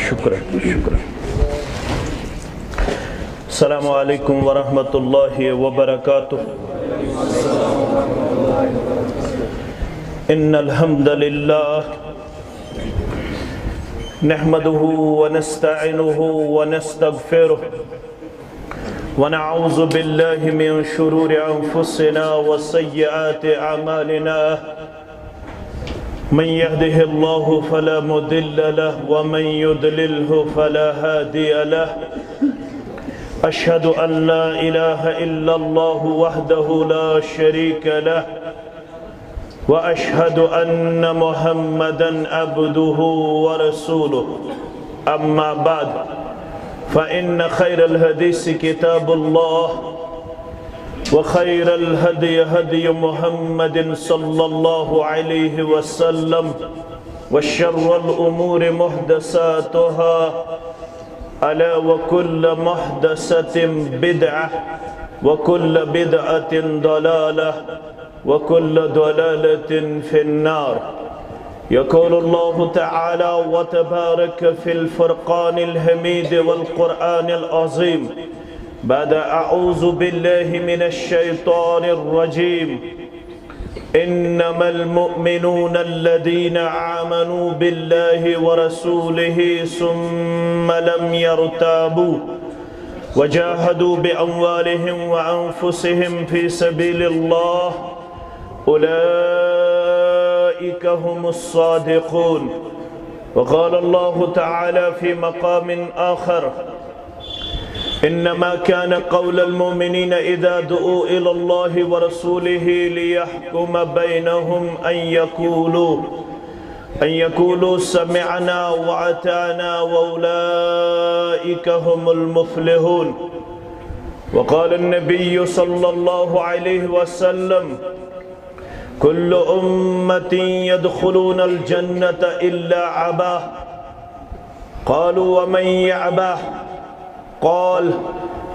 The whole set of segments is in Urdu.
شکرا السلام علیکم ورحمۃ اللہ وبرکاتہ ان الحمد للہ نحمده ونستعینه ونستغفره ونعوذ باللہ من شرور انفسنا وسیئات اعمالنا من يهده الله فلا مضل له ومن يضلله فلا هادي له أشهد أن لا إله إلا الله وحده لا شريك له وأشهد أن محمدا عبده ورسوله أما بعد فإن خير الحديث كتاب الله وخير الهدي هدي محمد صلى الله عليه وسلم وشر الأمور محدثاتها ألا وكل محدثة بدعة وكل بدعة ضلالة وكل ضلالة في النار يقول الله تعالى وتبارك في الفرقان الحميد والقرآن العظيم بعد أعوذ بالله من الشيطان الرجيم إنما المؤمنون الذين آمنوا بالله ورسوله ثم لم يرتابوا وجاهدوا بأموالهم وأنفسهم في سبيل الله أولئك هم الصادقون وقال الله تعالى في مقام آخر إنما كان قول المؤمنين إذا دعوا إلى الله ورسوله ليحكم بينهم أن يقولوا سمعنا وأطعنا وأولئك هم المفلحون وقال النبي صلى الله عليه وسلم كل أمة يدخلون الجنة إلا أباه قالوا ومن يأباه قال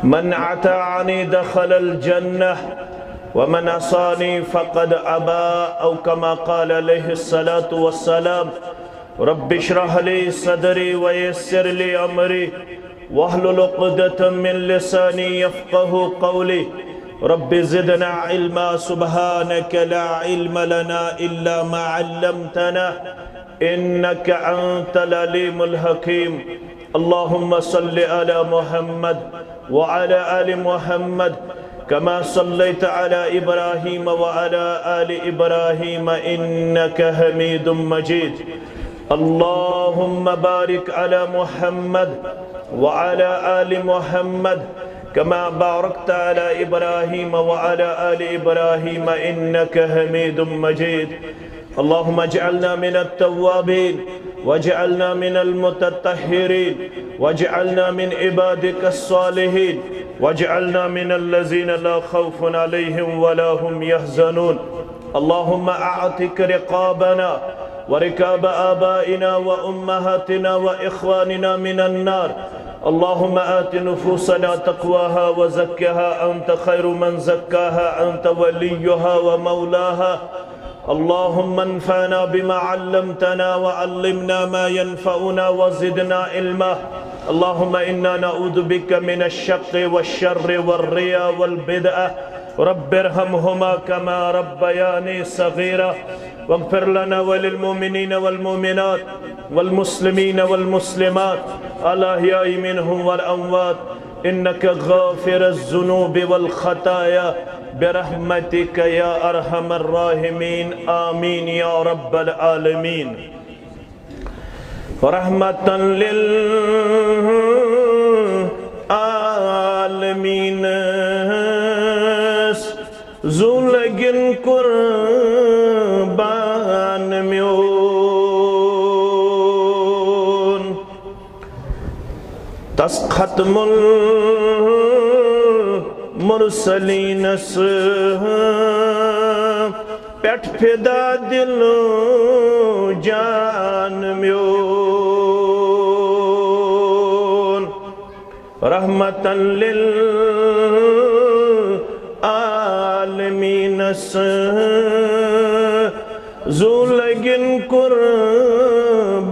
من أطاعني دخل الجنة ومن عصاني فقد أبى أو كما قال عليه الصلاة والسلام رب اشرح لي صدري ويسر لي أمري واحلل عقدة من لساني يفقه قولي رب زدنا علما سبحانك لا علم لنا إلا ما علمتنا إنك أنت العليم الحكيم اللهم صل على محمد وعلى آل محمد كما صليت على إبراهيم وعلى آل إبراهيم إنك حميد مجيد اللهم بارك على محمد وعلى آل محمد كما باركت على إبراهيم وعلى آل إبراهيم إنك حميد مجيد اللهم اجعلنا من التوابين واجعلنا من المتطهرين واجعلنا من عبادك الصالحين واجعلنا من الذين لا خوف عليهم ولا هم يحزنون اللهم اعتق رقابنا وركاب آبائنا وأمهاتنا وإخواننا من النار اللهم آت نفوسنا تقواها وزكها أنت خير من زكاها أنت وليها ومولاها اللهم انفعنا بما علمتنا وعلمنا ما ينفعنا وزدنا علما اللهم إنا نعوذ بك من الشق والشر والرياء والبدعة رب ارحمهما كما ربياني صغيرا واغفر لنا وللمؤمنين والمؤمنات والمسلمين والمسلمات الأحياء منهم والأموات إنك غافر الذنوب والخطايا برحمتك يا أرحم الراحمين آمين يا رب العالمين رحمة للعالمين زولگن قربان میون تس ختم المرسلین پیٹ فدا دل جان میون رحمتا للعالمین زولگن قربان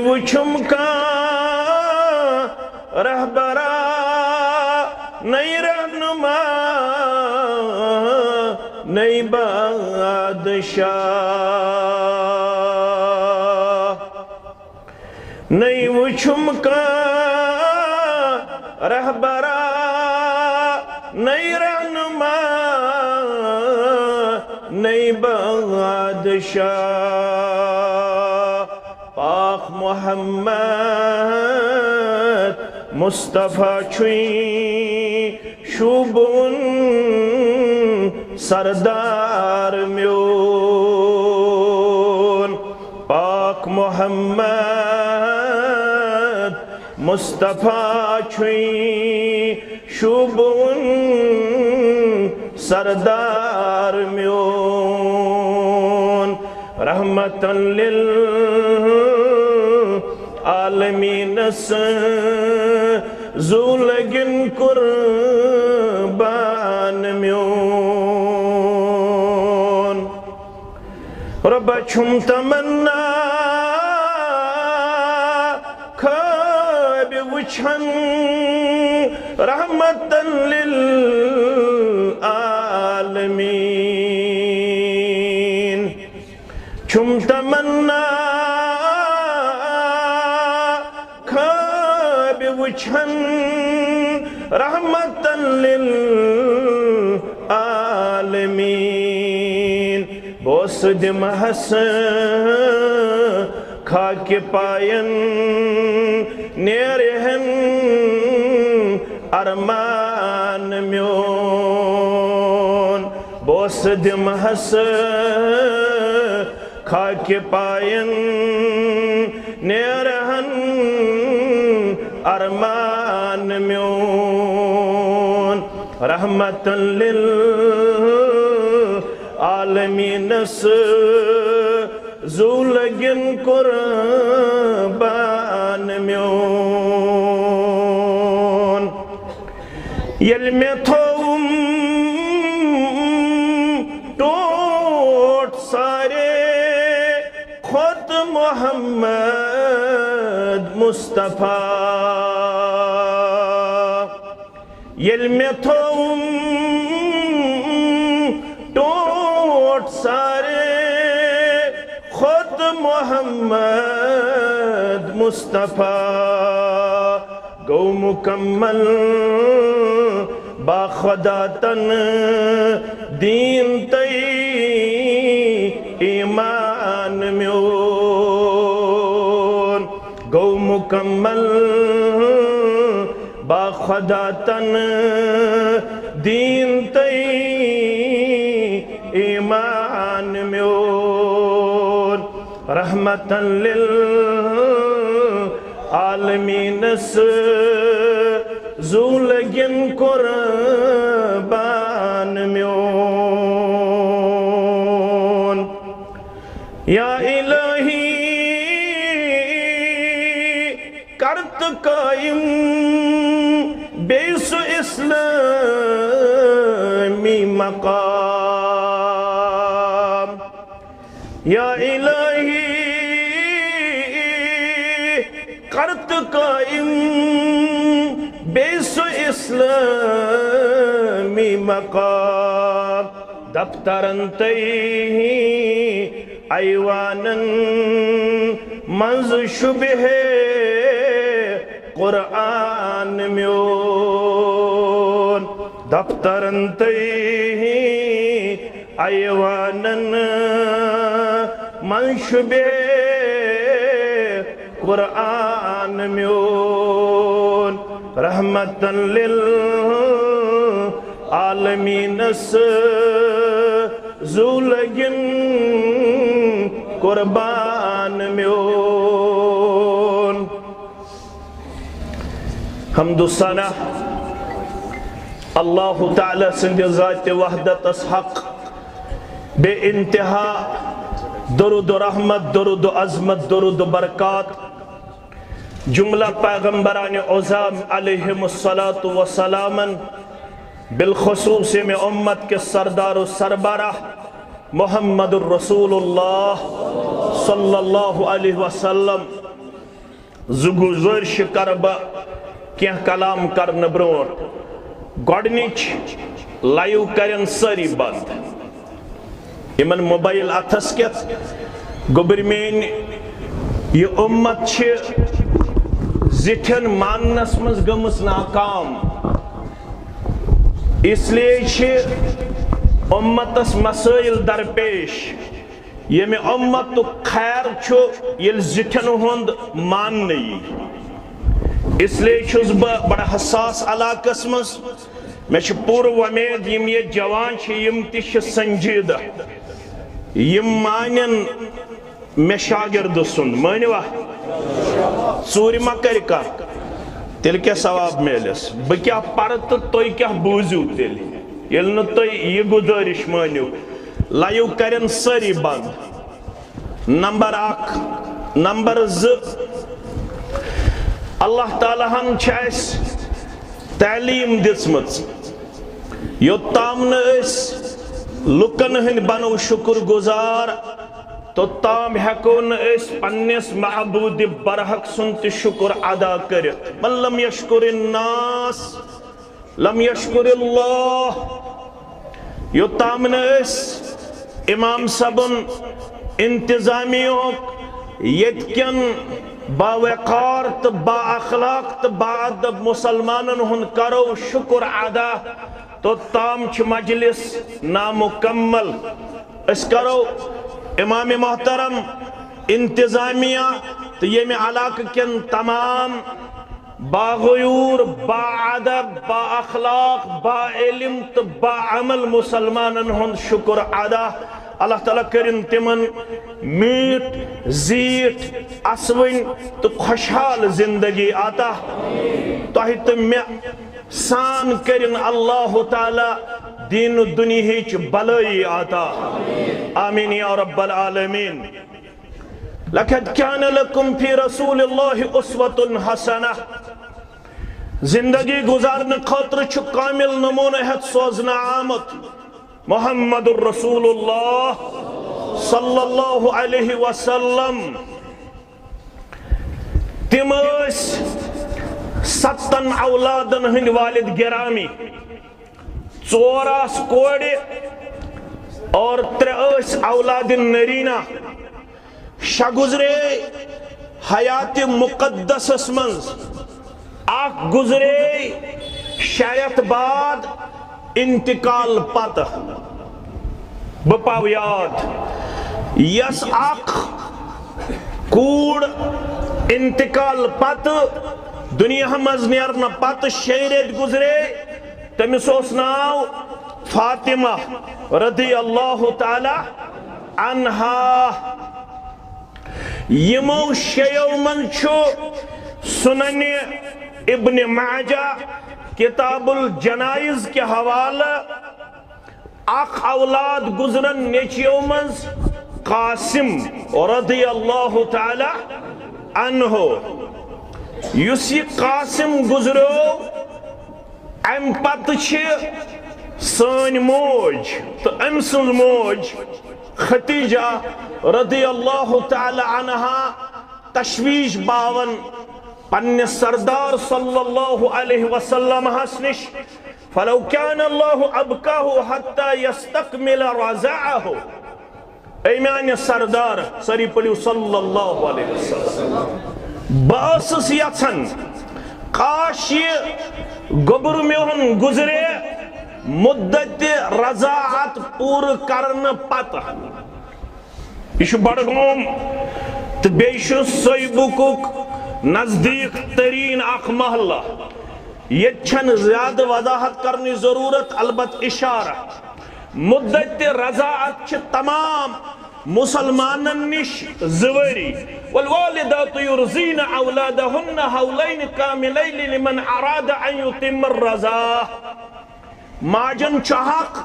وچھم کا رہبرا نئی رہنما نئی بادشاہ نئی وچھم کا رہبرا نئی رہنما نئی بادشاہ پاک محمد مصطفیٰ چھوئیں شوبون سردار میون پاک محمد مصطفیٰ چھوئیں شوبون سردار میون رحمتاً للعالمین زولگن قربان میون رب چھم تمنا خواب وچھن رحمتاً للعالمین چھم تمنا خواب وچھن رحمتاً للعالمین بوس دم حسن خاک پائن نیرہن ارمان میون بوس دم حسن خاک پائن نیرہن ارمان میون رحمتاً للعالمین زولگن قربان میون یل میں تھوم ٹوٹ سارے خود محمد مصطفیٰ یل میں تھوم ٹوٹ سارے خود محمد مصطفیٰ گو مکمل با خدا تن دین تی ایمان میون گو مکمل با خدا تن دین تی ایمان میون رحمتاً للعالمین زولگن قربان میون یا الہی کرت قائم بیس اسلامی مقام یا الہی کرت قائم بیس اسلامی مقام دفترن تی ایوانن منز شبہ قرآن میون دفترن تی ایوانن من شبہ قرآن میون رحمتاً للعالمین زولگن قربان میون حمد و ثنا اللہ تعالی سند ذات وحدت حق بے انتہا درود و رحمت درود و عظمت درود و برکات جملہ پیغمبران عظام علیہم السلام بالخصوص میں امت کے سردار و سربراہ محمد الرسول اللہ صلی اللہ علیہ وسلم گزارش کر کی کلام کرنے برونٹ گۄڈنِچ لائیو کرن ساری بند یمن موبائل اتھس کیت گوبر مین یہ امت زٹھن ماننس مز گمس ناکام اس لیے امتس مسائل درپیش یہ میں امت خیر چھو یہ زٹھن ہند مان نہیں اس لیے چھس بڑا حساس علاقس مز میں پور ومید یم یہ جوان یم تش سنجیدہ یم مانن میں شاگرد سن مانوا ژوٗرِ ما کر تیل کیا ثواب میلس بہ کیا پر تو تُہۍ کیا بوٗزِو تیل ییٚلہِ نہٕ تُہۍ یہ گزارش مٲنِو لایو کرن ساری بند نمبر 1 نمبر 2 اللہ تعالیٰ ہن چھس تعلیم دِژمٕژ یوٚتام نہٕ أسۍ لُکن ہٕنٛدۍ بنو شکر گزار توٚتام ہٮ۪کو نہٕ أسۍ پننس معبوٗدِ برحق سُنٛد تہِ شکر ادا کٔرِتھ من لم یشکر الناس لم یشکر اللہ یوٚتام نہٕ أسۍ امام صٲبن انتظامیہُک ییٚتکٮ۪ن باوقار تو با اخلاق تو با ادب مسلمانن ہند کرو شکر ادا تو تام چھ مجلس نامکمل اس کرو امام محترم انتظامیہ تو یہ میں علاقہ کن تمام با غیور با ادب با اخلاق با علم تو با عمل مسلمانن ہند شکر ادا اللہ تعالیٰ کرن تمن میٹ زیٹ اسوین تو خوشحال زندگی آتا تہ میں سان کرن اللہ تعالیٰ دین دنیا بلائی آتا آمین یا رب العالمین لقد كان لكم في رسول الله اسوة حسنہ زندگی گزارنے خاطر چھ کامل نمونہ ہت سوزنا آمد محمد الرسول اللہ صلی اللہ علیہ وسلم تم 7 اولادن ہند والد گرامی 4 کوڑ اور 3 اولاد نرینہ شا گزرے حیات مقدس اسمنز آخ گزرے شایت بعد انتقال پتہ بپاو یاد یس اخ کوڑ انتقال پتہ دنیا مز نیرنا پتہ 6 ریت گزرے تمس اوس ناو فاطمہ رضی اللہ تعالی عنہا یمو 6 من چھو سنن ابن ماجہ کتاب الجنائز کے حوالہ اخ اولاد گزرن نیچیو منز قاسم رضی اللہ تعالی عنہ یسی قاسم گزرو ام پت سن موج تو ام سن موج ختیجہ رضی اللہ تعالی عنہا تشویش باون پن سردار صلی اللہ علیہ وسلم حسنش فلو كان الله ابقاه حتى يستكمل رضاعه ایمان سردار سری پلیو صلی اللہ علیہ وسلم باسس یتھن کاش یہ گبر میون گزرے مدت رضاعت پور کرن پتہ یہ بڑگوم تو بیش سویبکک نزدیک ترین اخ محلہ یہ چھن زیادہ وضاحت کرنی ضرورت البت اشارہ مدت رضاعت چھ تمام مسلمانن نش زوری والوالدات يرزين اولادهن حولين كاملين لمن اراد ان يتم الرضاعة ماجن چاہک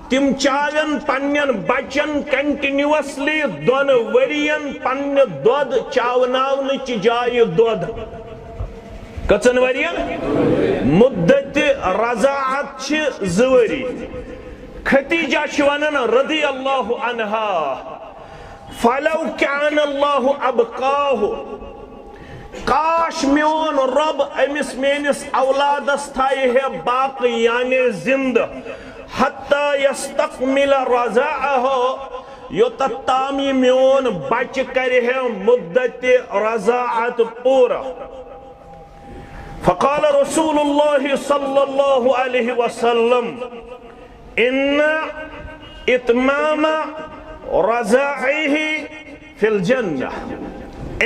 تم چاہن پنین بچن کنٹینیوسلی 2 ورین پن دود چاوناون چی جائے دود کچن ورین مدت رضاعت چھ زوری ختیجہ شوانن رضی اللہ عنہا فلو كان الله ابقاه کاش میون رب امس میانس اولادس تھائے ہے باقی یعنی زندہ حتی یستقمل رضاعہ یوتتامی میون بچ کرے ہے مدت رضاعت پورا. فقال رسول اللہ صلی اللہ علیہ وسلم ان اتمام رضاعه فی الجنہ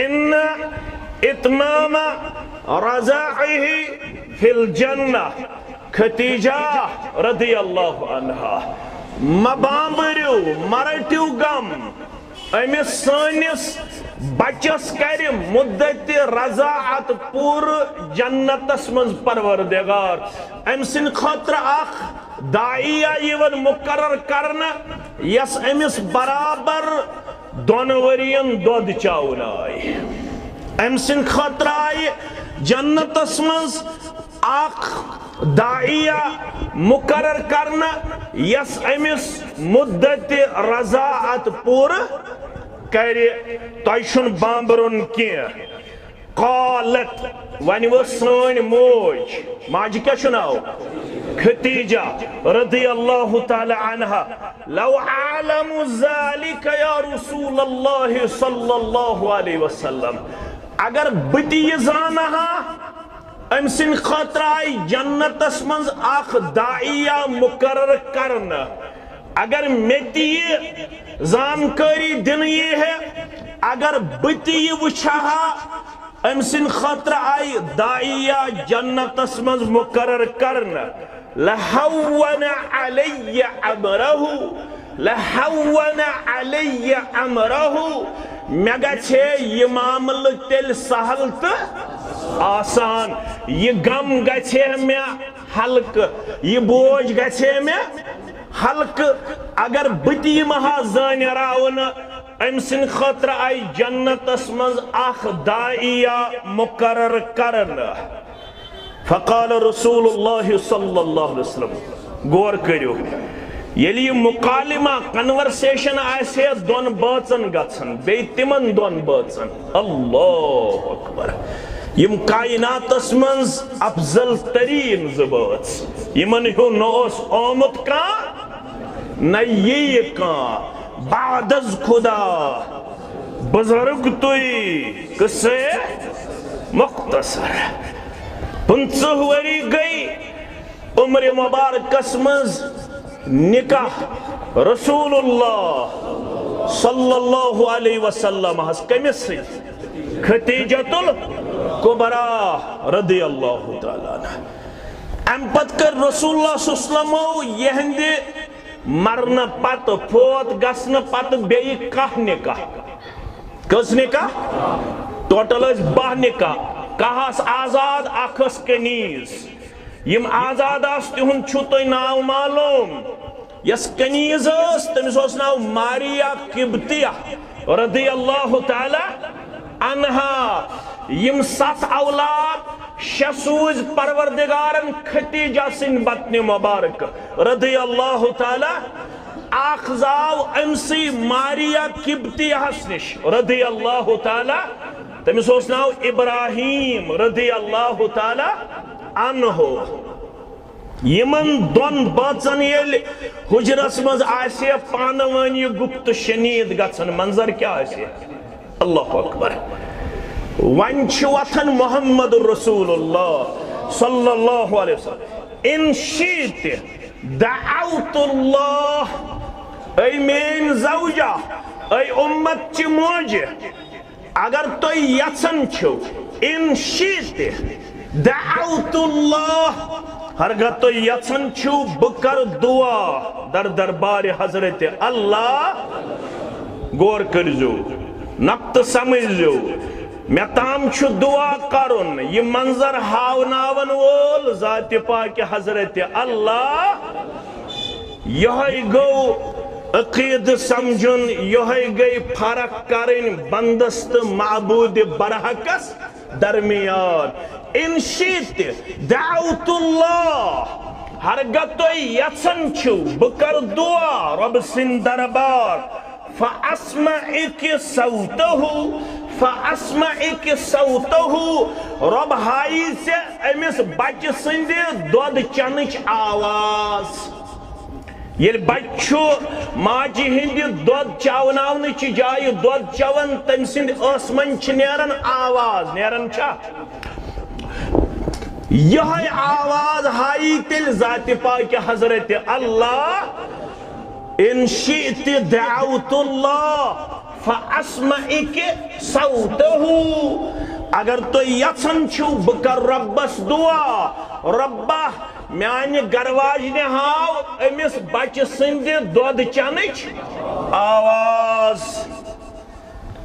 ان اتمام رضاعه فی الجنہ. خدیجہ رضی اللہ عنہا مبامبریو مرٹیو غم امس سانس بچس کر مدت رضاعت پور جنتس من پروردگار ام سن خاطر اخ داعیہ یون مقرر کرنا یس امس برابر دون ورین دود چاون آئی. ام سن خاطر آئی جنتس من اخ داعیہ مقرر کرنا یس امس مدت رضاعت پور کرے تیشن بامبرن کی. قالت ونی وہ سن موج ماجی کیا سناو خدیجہ رضی اللہ تعالی عنہ لو عالم ذالک یا رسول اللہ صلی اللہ علیہ وسلم اگر بتی زانہا ام سن خاطر آئی جنتس منز اخ داعیہ مقرر کرنا اگر میتی زانکاری دن یہ ہے اگر بتی وچھا ام سن خاطر آئی داعیہ جنتس منز مقرر کرنا لہون علی عمرہو لہون علی عمرہو مگا چھے یہ معامل تل سہل تا آسان یہ غم گچھے میں حلق یہ بوجھ گچھے میں حلق اگر بتی مہا زانی راون ام سن خطر آئی جنتس منز اخ داعیہ مقرر کرنا. فقال رسول اللہ صلی اللہ علیہ وسلم غور کریو یلی مکالمہ کنورسیشن آسے دون باچن گچھن بے تمن دون باچن اللہ اکبر یم کائناتس منز افضل ترین زباچ یمن ہو نوس آمد کا نہ یہ کا بعد از خدا بزرگ توی کسے مختصر 15 وری گئی عمر مبارکس منز نکاح رسول اللہ صلی اللہ علیہ وسلم ہس کمس سی خدیجۃ الکبریٰ رضی اللہ تعالیٰ عنہ. ام پت کر رسول اللہ صلی اللہ علیہ وسلم یہندے مرن پت فوت گسن پت بیئی کاہ نکاح کس نکاح ٹوٹل اس 12 نکاح کہاس آزاد اخس کنیز یم آزاد آس تہن چھو تو ناو معلوم یس کنیز اس تمس اس ناو ماریا قبطیہ رضی اللہ تعالی عنہا یم 7 اولاد شسوز پروردگارن خدیجہ سن بطن مبارک رضی اللہ تعالی اخزاو امسی ماریا قبطیہ حسنش رضی اللہ تعالی تمس اس ناو ابراہیم رضی اللہ تعالی عنہ. یمن دون باچن یل حجرس مز آسے پانوانی گپت شنید گژھن منظر کیا آسے اللہ اکبر. ون چھ وتھن محمد رسول اللہ صلی اللہ علیہ وسلم ان شیت دعوت اللہ اے مین زوجہ اے امت چی موجہ اگر تو یژھن چھو ان شیت دعوت اللہ ہرگہ تو یژھن چھو بکر دعا در دربار حضرت اللہ. غور کرزو نقط سمجھو میں تام چھو دعا کرن یہ منظر ہاوناون وول ذات پاک حضرت اللہ یہ گو عقید سمجھن یہ گئی فرق کرن بندست معبود برحقس درمیان. ان شیت دعوت اللہ ہرگہ تو یژھن چھو بکر دعا رب سن دربار فاسمعک صوتہ فَأَسْمَعِكِ صَوْتَهُ رب ہائی سے امس بچ سند دود چنچ آواز یل بچو ماجی ہند دود چاوناون چی جائے دود چون تم سند اسمن چھ نیرن آواز نیرن چا یہ آواز ہائی تل ذات پاک حضرت اللہ ان شئت دعوت اللہ فاسمعک صوتہ اگر تو یژھان چھو بکر ربس دعا ربہ میانہ گرواجنہ ہاو امس بچہ سند دود چنچ آواز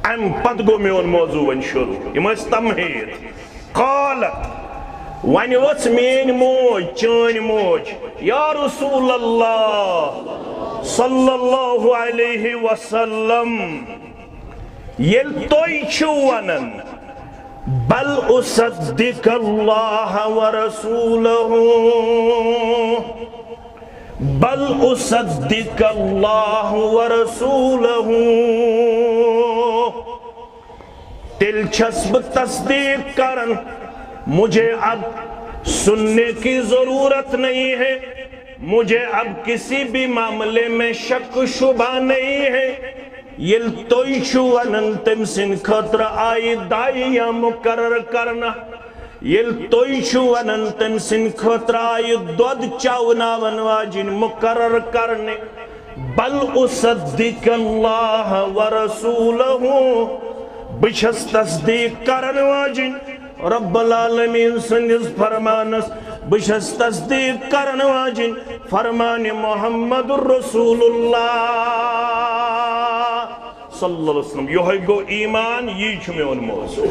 ام پت گو میون موضوع ون شروع یم اس تمہید قالت ون وچ مین موج چین موج یا رسول اللہ صلی اللہ علیہ وسلم یل توئی چھو ونن بل اصدق اللہ ورسولہ بل اصدق اللہ ورسولہ تل چھسب تصدیق کرن مجھے اب سننے کی ضرورت نہیں ہے مجھے اب کسی بھی معاملے میں شک شبہ نہیں ہے یل توئی چھوانن تم سن خطر آئی دائیا مقرر کرنا یل توئی چھوانن تم سن خطر آئی دود چاوناون واجن مقرر کرنے بل اصدق اللہ ورسولہ بچھس تصدیق کرن واجن رب العالمین سندس فرمانس بشس تصدیق کرن واجن فرمان محمد الرسول اللہ صلی اللہ علیہ وسلم یہ گو ایمان یہ چھمیون موضوع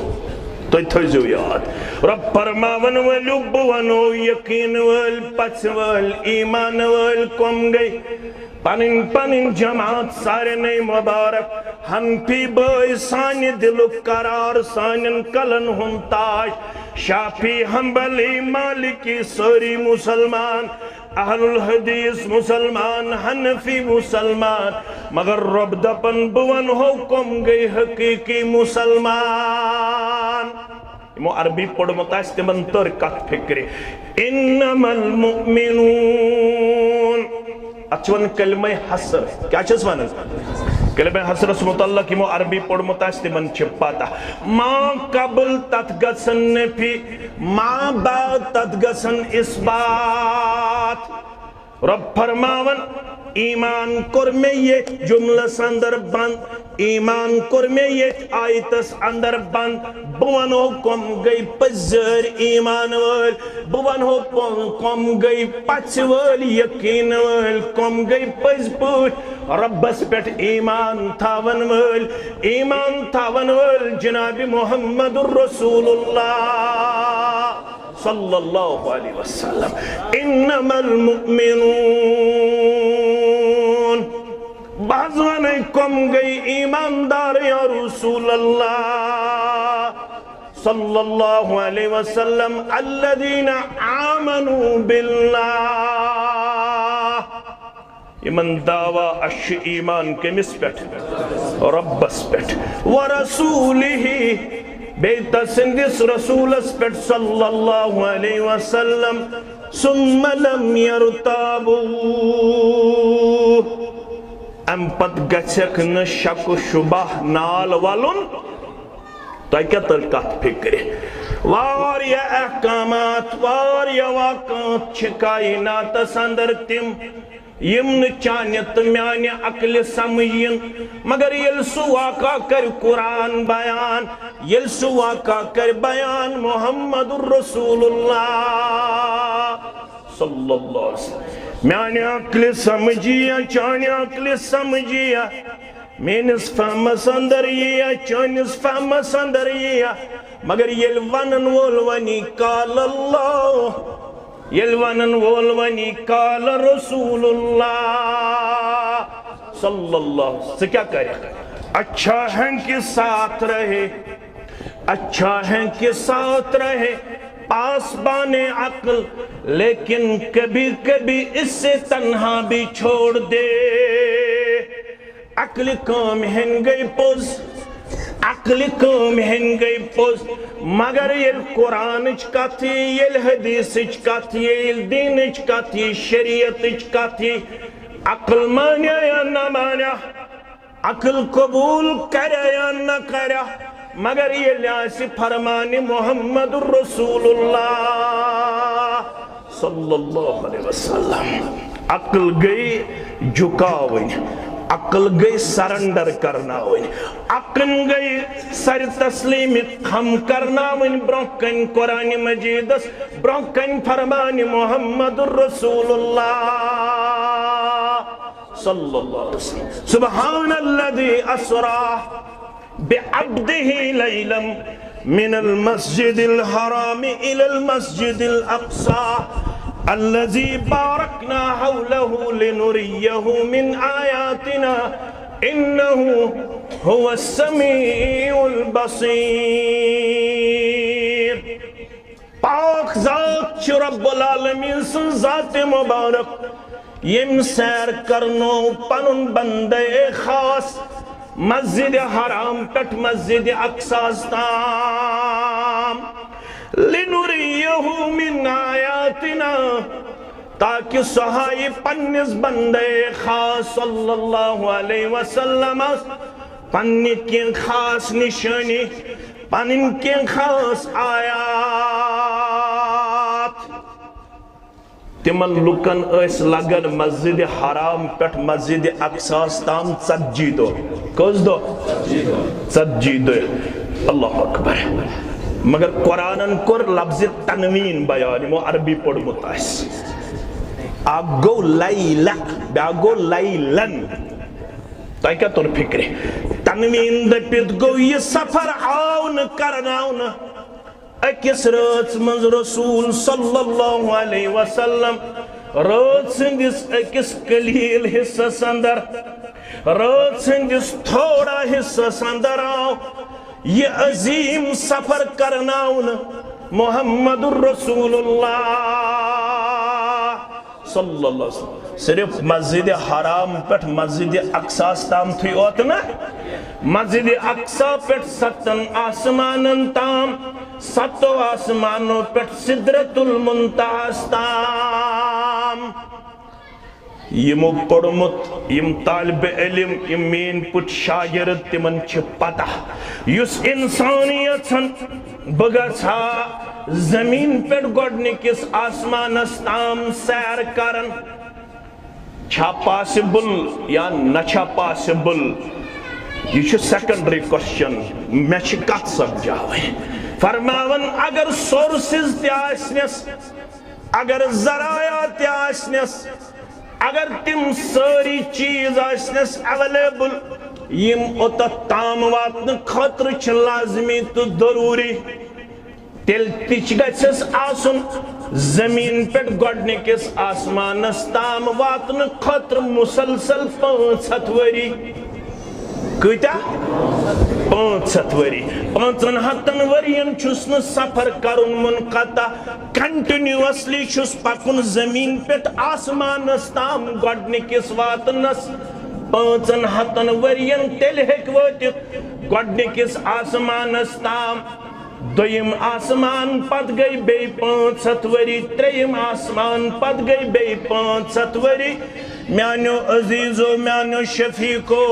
تو تھیزو یاد رب فرماون ولب ونو یقین ول پچ ول ایمان ول کم گئی پنن پنن جماعت سارے نئی مبارک ہم پی بھائی سانی دلک قرار سانن کلن ہم تاج شافی حنبلی مالکی سوری مسلمان اہل الحدیث مسلمان حنفی مسلمان مگر رب دپن بون حکم گئی حقیقی مسلمان مو عربی پڑھ متاس تمن تر کت فکری انما المؤمنون اچھون کلمہ حسر کیا چیز وانا کلمہ حسر اس متعلق کی مو عربی پڑھ متاس تمن چھپاتا ما قبل تتگسن نفی ما بعد تتگسن اثبات رب فرماون ایمان کر میں یہ جملہ سندر بند ایمان کر میں یہ آیتس اندر بند بوان حکم گئی پزر ایمان وال بوان حکم گئی پچ وال یقین وال کم گئی پز پوٹ ربس پیٹ ایمان تھاون وال جناب محمد الرسول اللہ صلی اللہ علیہ وسلم انما المؤمنون بعضوان کم گئی ایماندار یا رسول اللہ صلی اللہ علیہ وسلم الذین آمنوا باللہ ایمان دعویٰ اش ایمان کے مس پیٹ ربس پیٹ ورسولہ بیتا سندس رسول اسپیٹ صلی اللہ علیہ وسلم ثم لم یرتابو ام پت گچک ن شک شبہ نال والن تو کیا تلکت فکری واریا احکامات واریا واقعات چھکائنات سندر تم یم چانیت میانی عقل سمجھین مگر یل سو واقع کر قرآن بیان یل سو واقع کر بیان محمد الرسول اللہ صلی اللہ علیہ وسلم میانی عقل سمجھیا چانی عقل سمجھیا مینس فہمس اندر یہ چانس فہمس اندر یہ مگر یل ونن وولونی قال اللہ یلوانن وولونی قال رسول اللہ صلی اللہ علیہ وسلم سے کیا کرے اچھا ہے کہ ساتھ رہے اچھا ہے کہ ساتھ رہے پاس بانے عقل لیکن کبھی کبھی اس سے تنہا بھی چھوڑ دے عقل کام ہن گئی پوز عقل کام ہن گئی پوز مگر یہ قرآن کتھی یہ حدیث کتھی یہ دین کتھی شریعت کتھی عقل مانیا یا نہ مانیا عقل قبول کرے یا نہ کرے مگر یہ لیاسی فرمان محمد رسول اللہ صلی اللہ علیہ وسلم عقل گئی جھکاویں عقل گئی سرنڈر کرناویں عقل گئی سر تسلیم خم کرناویں برکن قرآن مجید برکن فرمان محمد رسول اللہ صلی اللہ علیہ وسلم سبحان الذي اسرا بعبده ليلا من المسجد الحرام الى المسجد الاقصى الذي باركنا حوله لنريه من آياتنا إنه هو السميع البصير پاک ذات رب العالمین سن ذات مبارک یم سیر کرنو پنن بندے خاص مسجد حرام پٹ مسجد اقصی تام لنُرِيَّهُ مِنْ آیاتنا تاکہ سہائی پنس بندے خاص صلی اللہ علیہ وسلم پنی کی خاص نشانی پنن کی خاص آیات تمن لکن اس لگن مسجد حرام پٹ مسجد اقصی تام ژتجی دو کس دو ژتجی دو اللہ اکبر مگر قرآنن کور لفظ تنوین بیان مو عربی پڑھ متاس آگو لیلہ بیاگو لیلن تائی کیا طور فکرے تنوین دپیت گو یہ سفر آون کرناون اکس رات منز رسول صلی اللہ علیہ وسلم رات سندس اکس قلیل حصہ سندر رات سندس تھوڑا حصہ سندر آو یہ عظیم سفر کرناون محمد الرسول اللہ صلی اللہ علیہ وسلم صرف مسجد حرام پٹ مسجد اقصی تام تھی اوتنا مسجد اقصی پٹ ستن آسمانن تام ستو آسمانوں پٹ صدرت المنتہا تام یمو پڑمت یم طالب علم یم مین پٹ شاگرد تمن چھ پتہ یس انسانیت بگھا زمین پٹ گوڑنکس آسمانس تام سیر کرن چھا پاسبل یا نچھا پاسبل یہ چھ سیکنڈری کوشچن میں چھ کت سمجھاوے فرماون اگر سورسز تیاسنس اگر ذرائع تیاسنس اگر تم ساری چیز آسنس اویلیبل یم اتت تام واتن خطر چھ لازمی تو ضروری تیل تیچ گئسس آسن زمین پٹ گوڑنے کس آسمانس تام واتن خطر مسلسل 500 وری کتا 500 وری 500 ورین چھسن سفر کرن منقطع کنٹینیوسلی چھس پکن زمین پٹ آسمانس تام گوڑنے کس واتنس 500 ورین تیل ہیک واتت گوڑنے کس آسمانس تام دویم آسمان پت گئی بے 500 وری تریم آسمان پت گئی بے 500 وری میانو عزیزو میانو شفیقو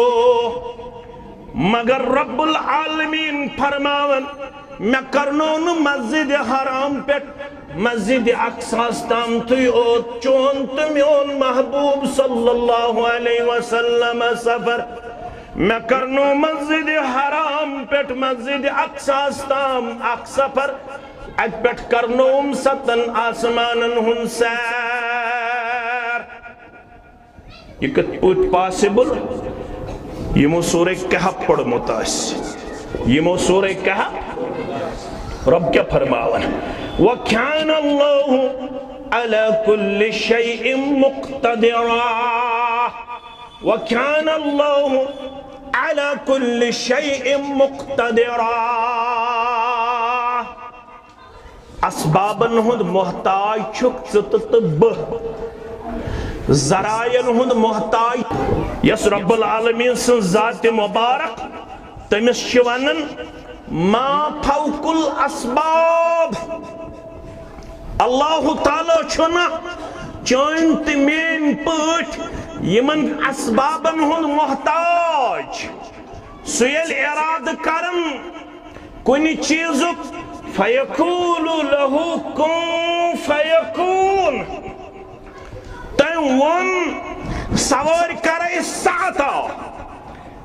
مگر رب العالمین فرماون میں کرنون مسجد حرام پٹ مسجد اقصی تام تھی اوت چون تمیون محبوب صلی اللہ علیہ وسلم سفر میں کرنو مسجد حرام پٹ مسجد اقصی تام سفر اک پٹ کرنوم ستن آسمانن ہن سیر یہ کت پوٹ پاسبل یمو سورہ کہف پڑھ متاس یمو سورہ کہف رب کیا فرماون وَكَانَ اللَّهُ عَلَى كُلِّ شَيْءٍ مُقْتَدِرًا وَكَانَ اللَّهُ عَلَى كُلِّ شَيْءٍ مُقْتَدِرًا اسبابن ہند محتاج چھک ژت بہ ذرائن ہند محتاج یس رب العالمین سن ذات مبارک تمس چھ ونن ما فوق الاسباب اللہ تعالیٰ چھنا چون تہ مین پٹ یمن اسبابن ہند محتاج سیل اراد کرن کن چیزک فیقول له کن فیکون تم ون سوار کرے ساتا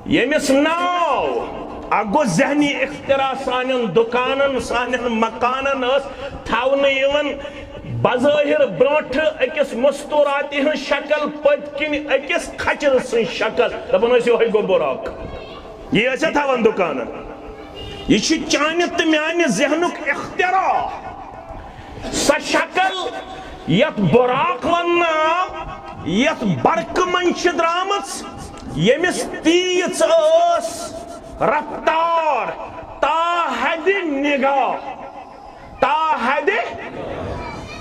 یمس ناو اگو ذہنی اختراع سانن دکانن سانن مکانن اس تھاون یون بظاہر برونٹھ اکس مستوراتی ہن شکل پت کن اکس کھچر سن شکل دپن اس یہ گو براک یہ ایسا تھاون دکانن یہ چھ چانہ تہ میانہ ذہنک اختراع سا شکل یت براک وننا یت برق من چھ درامت یمس تیز اس رفتار تا حد نگاہ تا حد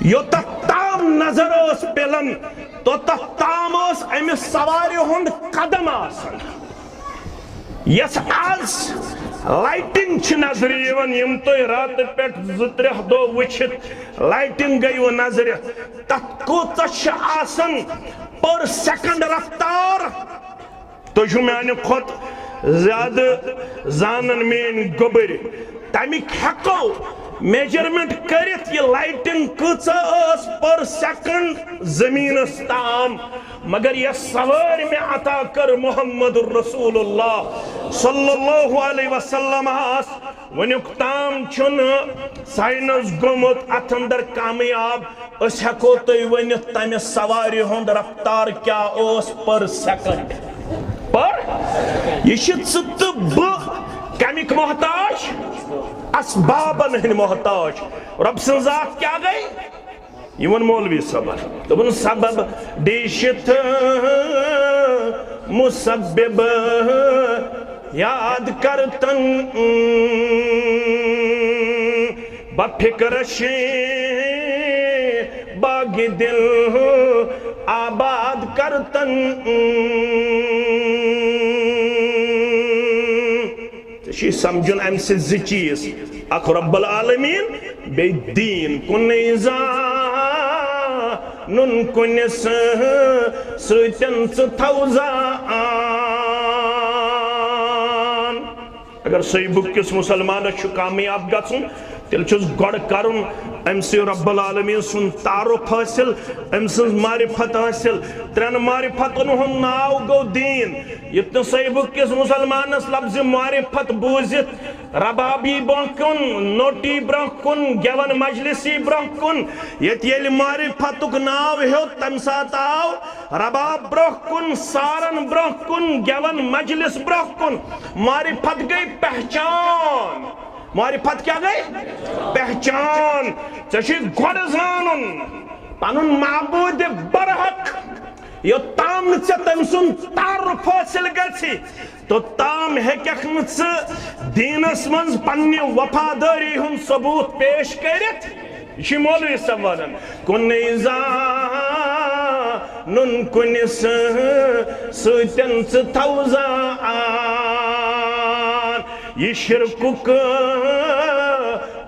یوتا تام نظر اس پلن تو تام اس امس سواری ہند قدم آسن یس آز لائٹنگ چھ نظر یون یم تو رات پیٹ زترہ دو وچھت لائٹنگ گئی و نظر تت کوتا چھ آسن پر سیکنڈ رفتار تو جو میں نے خود زیادہ زانن مین گبر تمیک حقو میجرمنٹ کرت یہ لائٹنگ کچھ اس پر سیکنڈ زمین استام مگر یہ سوار میں عطا کر محمد الرسول اللہ صلی اللہ علیہ وسلم آس ونیک تام چھن سائنس گمت اتندر کامیاب اس حقو تو ونیت تمی سواری ہند رفتار کیا اس پر سیکنڈ پر یہ شد کمیک محتاج اسبابن ہن محتاج رب سن ذات کیا گئی یہ مولوی صبر تو سبب دیشت مسبب یاد کرتن بفکرش باغ دل آباد کرتن شی سمجھن ام سے زی چیز اخ رب العالمین بے دین کن ایزا نن کنس سوچن ستھوزا اگر صحیح بک کس مسلمان چھو کامیاب گھن تیل چھوز گوڑ کرن ام سے رب العالمین سن تعارف حاصل ام سے معرفت حاصل ترین معرفت انہوں ناو گو دین یتن صحیح بک کس مسلمان اس لفظ معرفت بوزت ربابی برکن نوٹی برکن گیون مجلسی برکن یت یل معرفتک ناو ہو تم سات آو رباب برکن سارن برکن گیون مجلس برکن معرفت گئی پہچان معرفت کیا گئی پہچان چشی گوڑ زانن پانن معبود برحق یہ تام نچہ تم سن تعرف حاصل گئی تو تام ہے کہ دینس منز پنی وفاداری ہن ثبوت پیش کرت یہ مولوی سوالن کن ایزا نن کنس سوچن ستھوزا یہ شرکک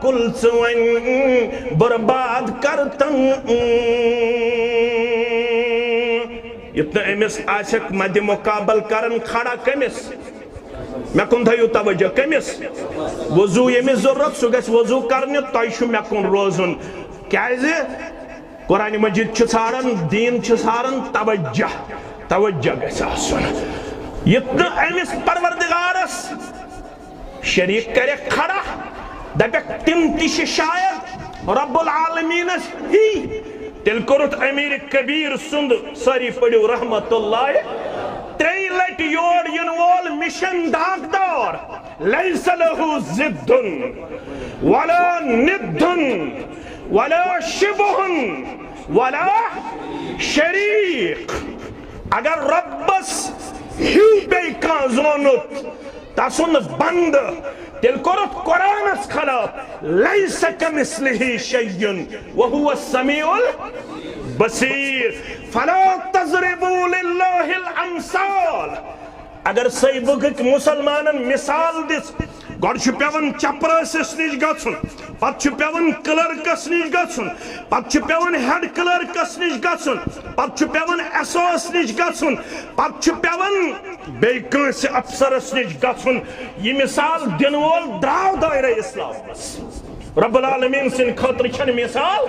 کل سوین برباد کرتن اتنا امس آشک مد مقابل کرن کھڑا کمس میں کن تھایو توجہ کمس وضو یمس ضرورت سو گس وضو کرنے تیشو میں کن روزن کیازے قرآن مجید چھ سارن دین چھ سارن توجہ گس آسن اتنا امس پروردگارس شریک کرے کھڑا دپک تم تش شاید رب العالمین ہی تیل کرت امیر کبیر سند ساری پڑیو رحمت اللہ تری لٹ یور ینوال مشن داغدار لیس لہو زدن ولا ندن ولا شبہن ولا شریک اگر ربس ہیو بے کان زونت تاسون بند تیل کرت قرآن اس خلاف لیس کمثلہ شیئن وہو السمیع البصیر فلا تضربوا للہ الامثال اگر سیبک مسلمانن مثال دس گۄڈٕ چھُ پیوان چپرٲسِس نِش گژھُن پتہٕ چھُ پیوان کلرکس نِش گژھُن پتہٕ چھُ پیوان ہیڈ کلرکس نِش گژھُن پتہٕ چھُ پیوان ایس او اس نِش گژھُن پتہٕ چھُ پیوان بیٚیہِ کٲنٛسہِ افسرس نِش گژھُن یہِ مثال دِنہٕ وول درٛاو دٲیرٕ اسلامس رب العالمین سٕنٛدِ خٲطرٕ چھنہٕ مثال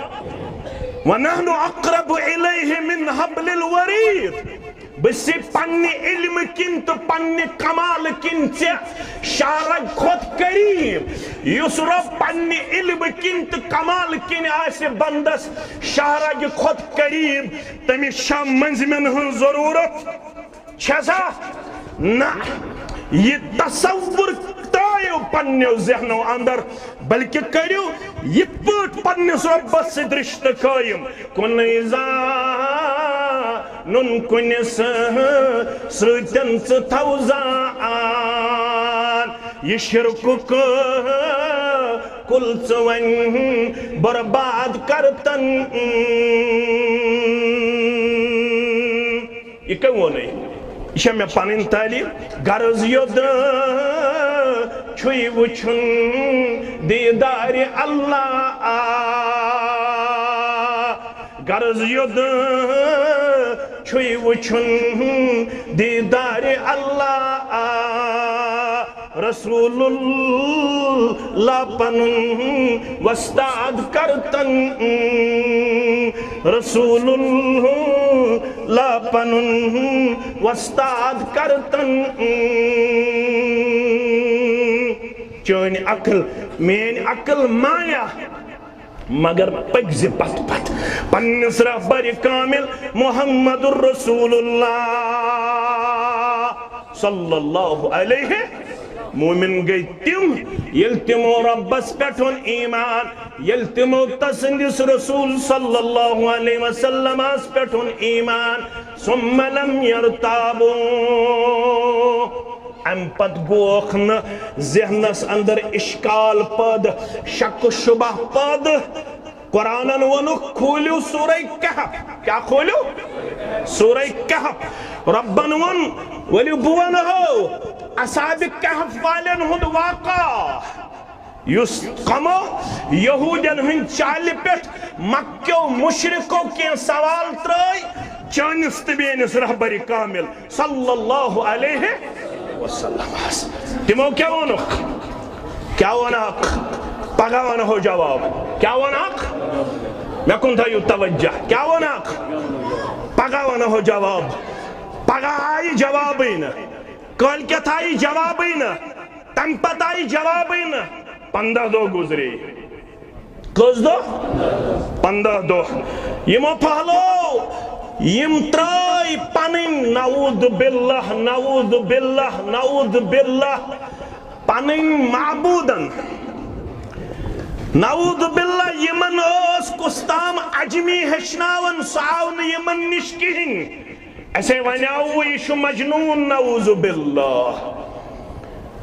وَنَحْنُ أَقْرَبُ إِلَيْهِ مِنْ حَبْلِ الْوَرِيدِ بسی پننی علم کن تو پننی کمال کن ژےٚ شارگ کھۄت قریب یُس رب پننی علم کن تو کمال کن آسہِ بندس شارگ کھۄت قریب تٔمِس چھا منٛزمٮ۪ن ہٕنٛز ضروٗرت چھسا نہ یہ تصور ترٛٲیِو پننیو ذہنو اندر بلکہ کٔرِو یِتھ پٲٹھۍ پننِس رۄبس سۭتۍ رشتہٕ قٲیِم کُنُے زانُن کُنہِ سۭتٮ۪ن ژٕ تھاو زان یہِ شِرکُک کُل ژٕ وۄنۍ برباد کرتن یہِ کٔمۍ ووٚنُے یہ چھےٚ مےٚ پنٕنۍ تعلیٖم غرض یوٚت چھُے وٕچھُن دیٖدارِ اللہ غرض یوٚت چھُے وٕچھُن دیٖدارِ اللہ رسول اللہ پنُن وستاد کرتن رسول اللہ پنُن وستاد کرتن چٲنۍ عقل میٲنۍ عقل مایا مگر پٔکزِ پتہٕ پتہٕ پننِس رہبر کامل محمد الرسول اللہ صلی اللہ علیہ مومن گئی تم یل تمو ربس پٹھن ایمان یل تمو تسندس رسول صلی اللہ علیہ وسلم اس پٹھن ایمان ثم لم يرتابو ام پت گوخ نہ ذہنس اندر اشکال پد شک شبہ پد قرآنن ونو کھولیو سورہ کہف کیا کھولیو سورہ کہف ربن ون ولی بوان ہو اصحاب کہف والن ہند واقع یس قمو یہودین ہن چال پیٹ مکیو مشرکو کی سوال ترائی چانس تبینس رہبر کامل صلی اللہ علیہ وسلم تمو کیا ونک کیا ونک پگہ ون ہو جواب کیا ونک میں کن تھا توجہ کیا ونک پگہ ون ہو جواب پگہ آئی جواب ہی نا کل کیا تھا آئی جواب ہی نا تم پت آئی جواب ہی نا 15 دو گزری کس دو 15 دو یمو پہلو یم ترائی پنن نعوذ باللہ نعوذ باللہ نعوذ باللہ پنن معبودن نعوذ باللہ یمن اس کستام عجمی ہشناون سعون یمن نشکہن ایسے ونیاو یہ مجنون نعوذ باللہ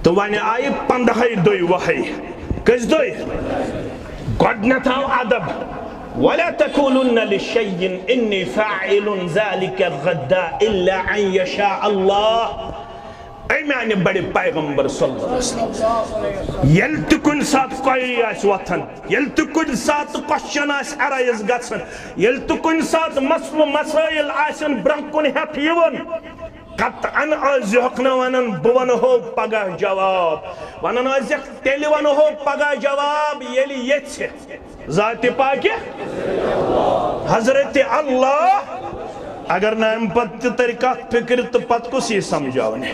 تو ونی آئی 15 دوئی وحی کس دوئی گوڑنتاو عدب ولا تقولن لشيء إني فاعل ذلك غدا إلا أن يشاء الله اے میانے بڑے پیغمبر صلی اللہ علیہ وسلم یل تو کن ساتھ کوئی آس وطن یل تو کن ساتھ کوشچن آس ارائز گژھن یل تو کن ساتھ مسل مسائل آسن برنگ کن ہیت یون قطعاً آزیق نہ ونن بون ہو پگہ جواب ونن آزیق تیلی ون ہو پگہ جواب یلی یہ ذات پاک حضرت اللہ اگر نہ ام پت طریقہ فکر تو پت کو سی سمجھاونے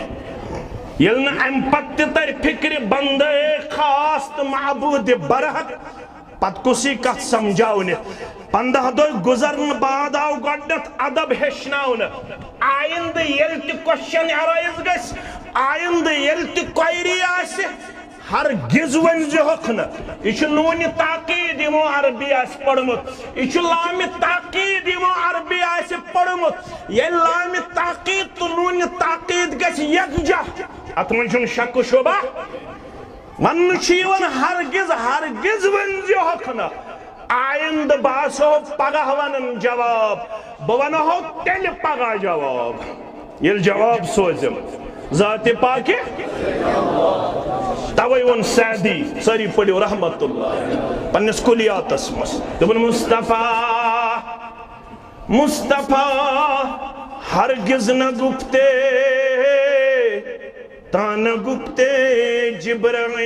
یلنا ام پت تر فکر بندے خاص معبود برحق پت کو سی کت سمجھاونے 15 دو گزرن بعد آو گوڑنت ادب ہشناونے آئند یلتی کوشچن ارائز گس آئند یلتی کوئری آسے ہر گزون جہکنا یہ نون تاقید یمو عربی آس پڑھمت یہ لام تاقید یمو عربی آس پڑھمت یہ لام تاقید تو نون تاقید گس یکجا اتمنشن شک و شبہ من چیون ہرگز ون جہکنا آئند باسو پگہ ونن جواب بونہو تیل پگہ جواب یہ جواب سوزم ذات پاک توئی ون سعدی ساری پڑھو رحمت اللہ پنس کلیات اسمس دبن مصطفیٰ مصطفیٰ ہرگز نہ گفتے تان گفتے جبرائیل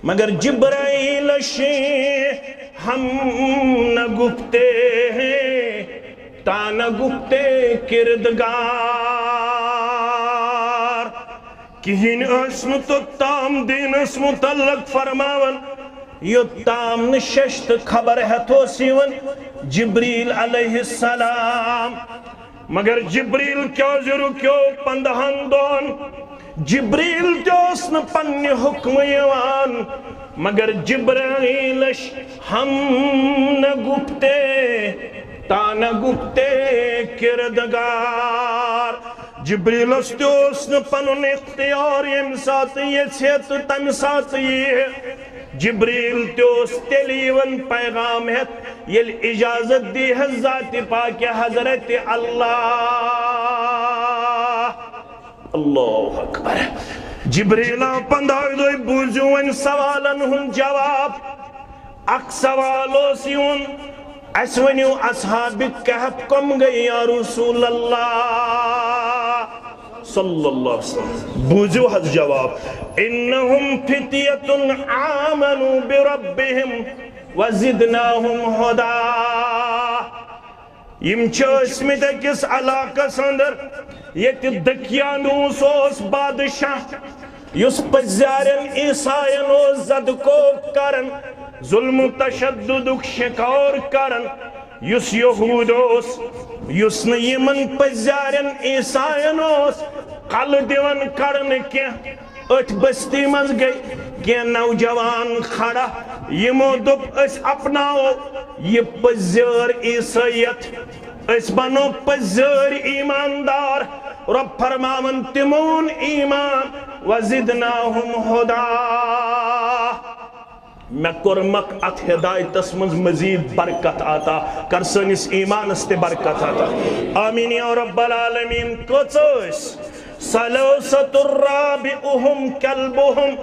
مگر جبرائیل ہم نہ گفتے تان گفتے کردگار کہین اسم تو تام دین اس متعلق فرماون یہ تام نششت خبر ہے تو سیون جبریل علیہ السلام مگر جبریل کیوں ضرور کیوں پندہن دون جبریل جو اسن پنی حکم یوان مگر جبرائیلش ہم نہ گفتے تا نہ گفتے کردگار جبریل استو اسن پنن اختیار یم ساتھ یہ چھت تم ساتھ یہ جبریل تیوس تلیون پیغام ہے یل اجازت دی ہے ذات پاک حضرت اللہ اللہ اکبر جبریلہ پندائی دوئی بوزیون سوالن ہن جواب اک سوالو سیون اسونیو اصحاب کہف کم گئی یا رسول اللہ صلی اللہ علیہ وسلم بوزیو حض جواب انہم فتیت آمنوا بربہم وزدناہم ہدا یم چوسمی دکس علاقہ سندر یہ دکیانو سوس بادشاہ یس پزیارن عیسائن و زدکو کرن ظلم و تشدد شکار کرن یس یہودوس یس نیمن پزیارن عیسائن اوس قل دیون کرن کیا اٹھ بستی مز گئی کیا نوجوان کھڑا یمو دب اس اپناو یہ پزیر عیسائیت اس بنو پزیر ایماندار رب فرماون تمون ایمان وزدناہم ہدا میں کرمک ات ہدایت اسمنز مزید برکت آتا کر سنس ایمان استے برکت آتا آمین یا رب العالمین کچھوش سلوست الرابعهم کلبهم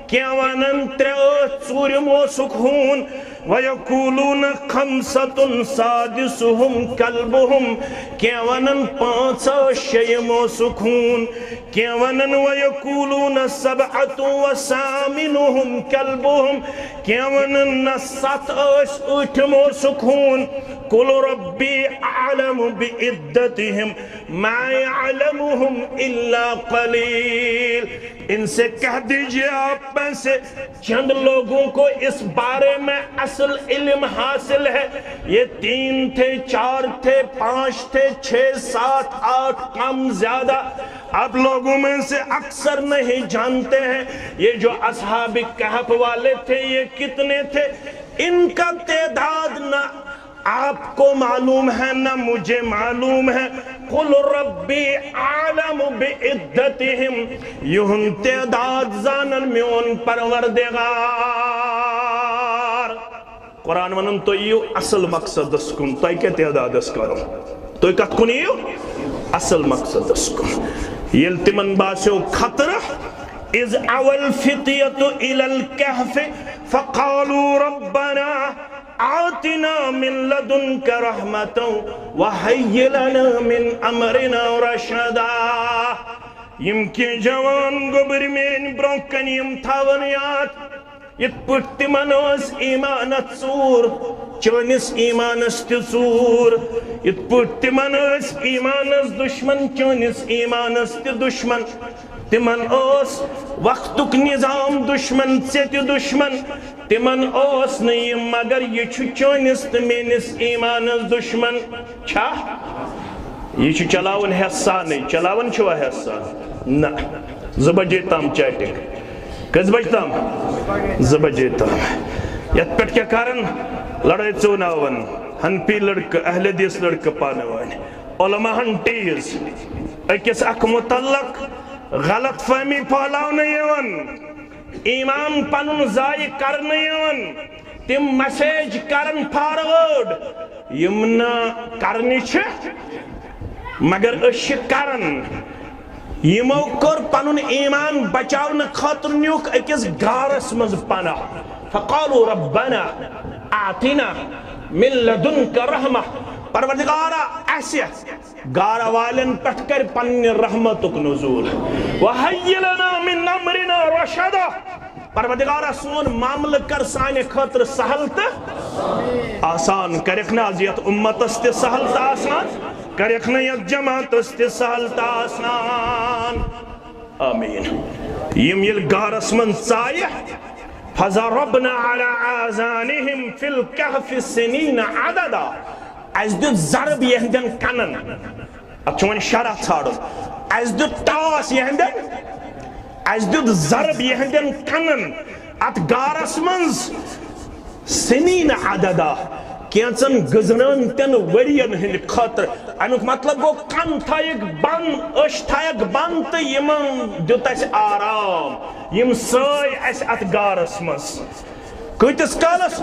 کیوانن تریت سورم و سکھون ویقولون خمسۃ سادسهم کلبهم کیوانن پانچ شیم و سکھون کیوانن ویقولون سبعت و سامنهم کلبهم کیوانن ست اٹھم و سکھون قل ربی اعلم بعدتهم ما يعلمهم الا قلیل ان سے کہہ دیجئے آپ میں سے چند لوگوں کو اس بارے میں اصل علم حاصل ہے یہ 3 تھے 4 تھے 5 تھے 6 7 8 کم زیادہ آپ لوگوں میں سے اکثر نہیں جانتے ہیں یہ جو اصحاب کہف والے تھے یہ کتنے تھے ان کا تعداد نہ آپ کو معلوم ہے نہ مجھے معلوم ہے قل ربی عالم بعدتهم یہن تعداد زانن میون پروردگار قرآن ونن تو یہ اصل مقصد اس کن تو کیا تعداد اس کرو تو کت کن یہ اصل مقصد اس کن یلتمن باسیو خطرہ اذ اول فتیت الى الكهف فقالوا ربنا آتنا من لدنك رحمة وحي لنا من امرنا رشدا یم کی جوان گبر میں برونکن یم تھاونیات یہ پٹی منوس ایمانت سور چونس ایمانس تسور یہ پٹی منوس ایمانس دشمن چونس ایمانس تی دشمن تمن اوس وقتک نظام دشمن ژےٚ تہِ دشمن تمن اوس نہٕ یہِ مگر یہِ چھُ چٲنِس تہٕ میٲنِس ایمانس دشمن چھا یہ چھُ چلاون حصانے چلاون چھوا حصان نہ 2 بجے تام چیٹنگ کس بج تام 2 بجے تام یت پٮ۪ٹھ کیٛاہ کرن لڑٲے ژوناون ہنفی لڑکہٕ اہل حدیث لڑکہٕ پانہٕ علماءن ٹیز أکِس اکھ متعلق غلط فہمی پھہلاونہٕ یِوان ایمان پنن ضائع کرنہٕ یِوان تم میسیج کرن فارورڈ یم نہ کرنہِ چھِ مگر اشی کرن یمو کر پنن ایمان بچاون خاطر نیوک اکس گارس مز پناہ فقالوا ربنا آتنا من لدنک رحمہ پروردگارا ایسے گارا والن پٹھ کر پن رحمتک نزول وحی لنا من امرنا رشدا پروردگارا سون معاملہ کر سانے خاطر سہل تا آسان کرکنا ازیت امت است سہل تا آسان کرکنا یک جماعت است سہل تا آسان آمین یم یل گارس من چایہ فضربنا على آذانهم في الكهف سنين عددا از دیت ضرب یہندن کنن اچھوان شرح ژھارن از دیت ٹاس یہندن از دیت ضرب یہندن کنن ات گارس منز سنین عددا کینچن گزرن تن ورین ہند خاطر امیک مطلب گو کن تھایک بند اش تھایک بند تو یمن دیت اس آرام یم سای اس ات گارس منز کتس کالس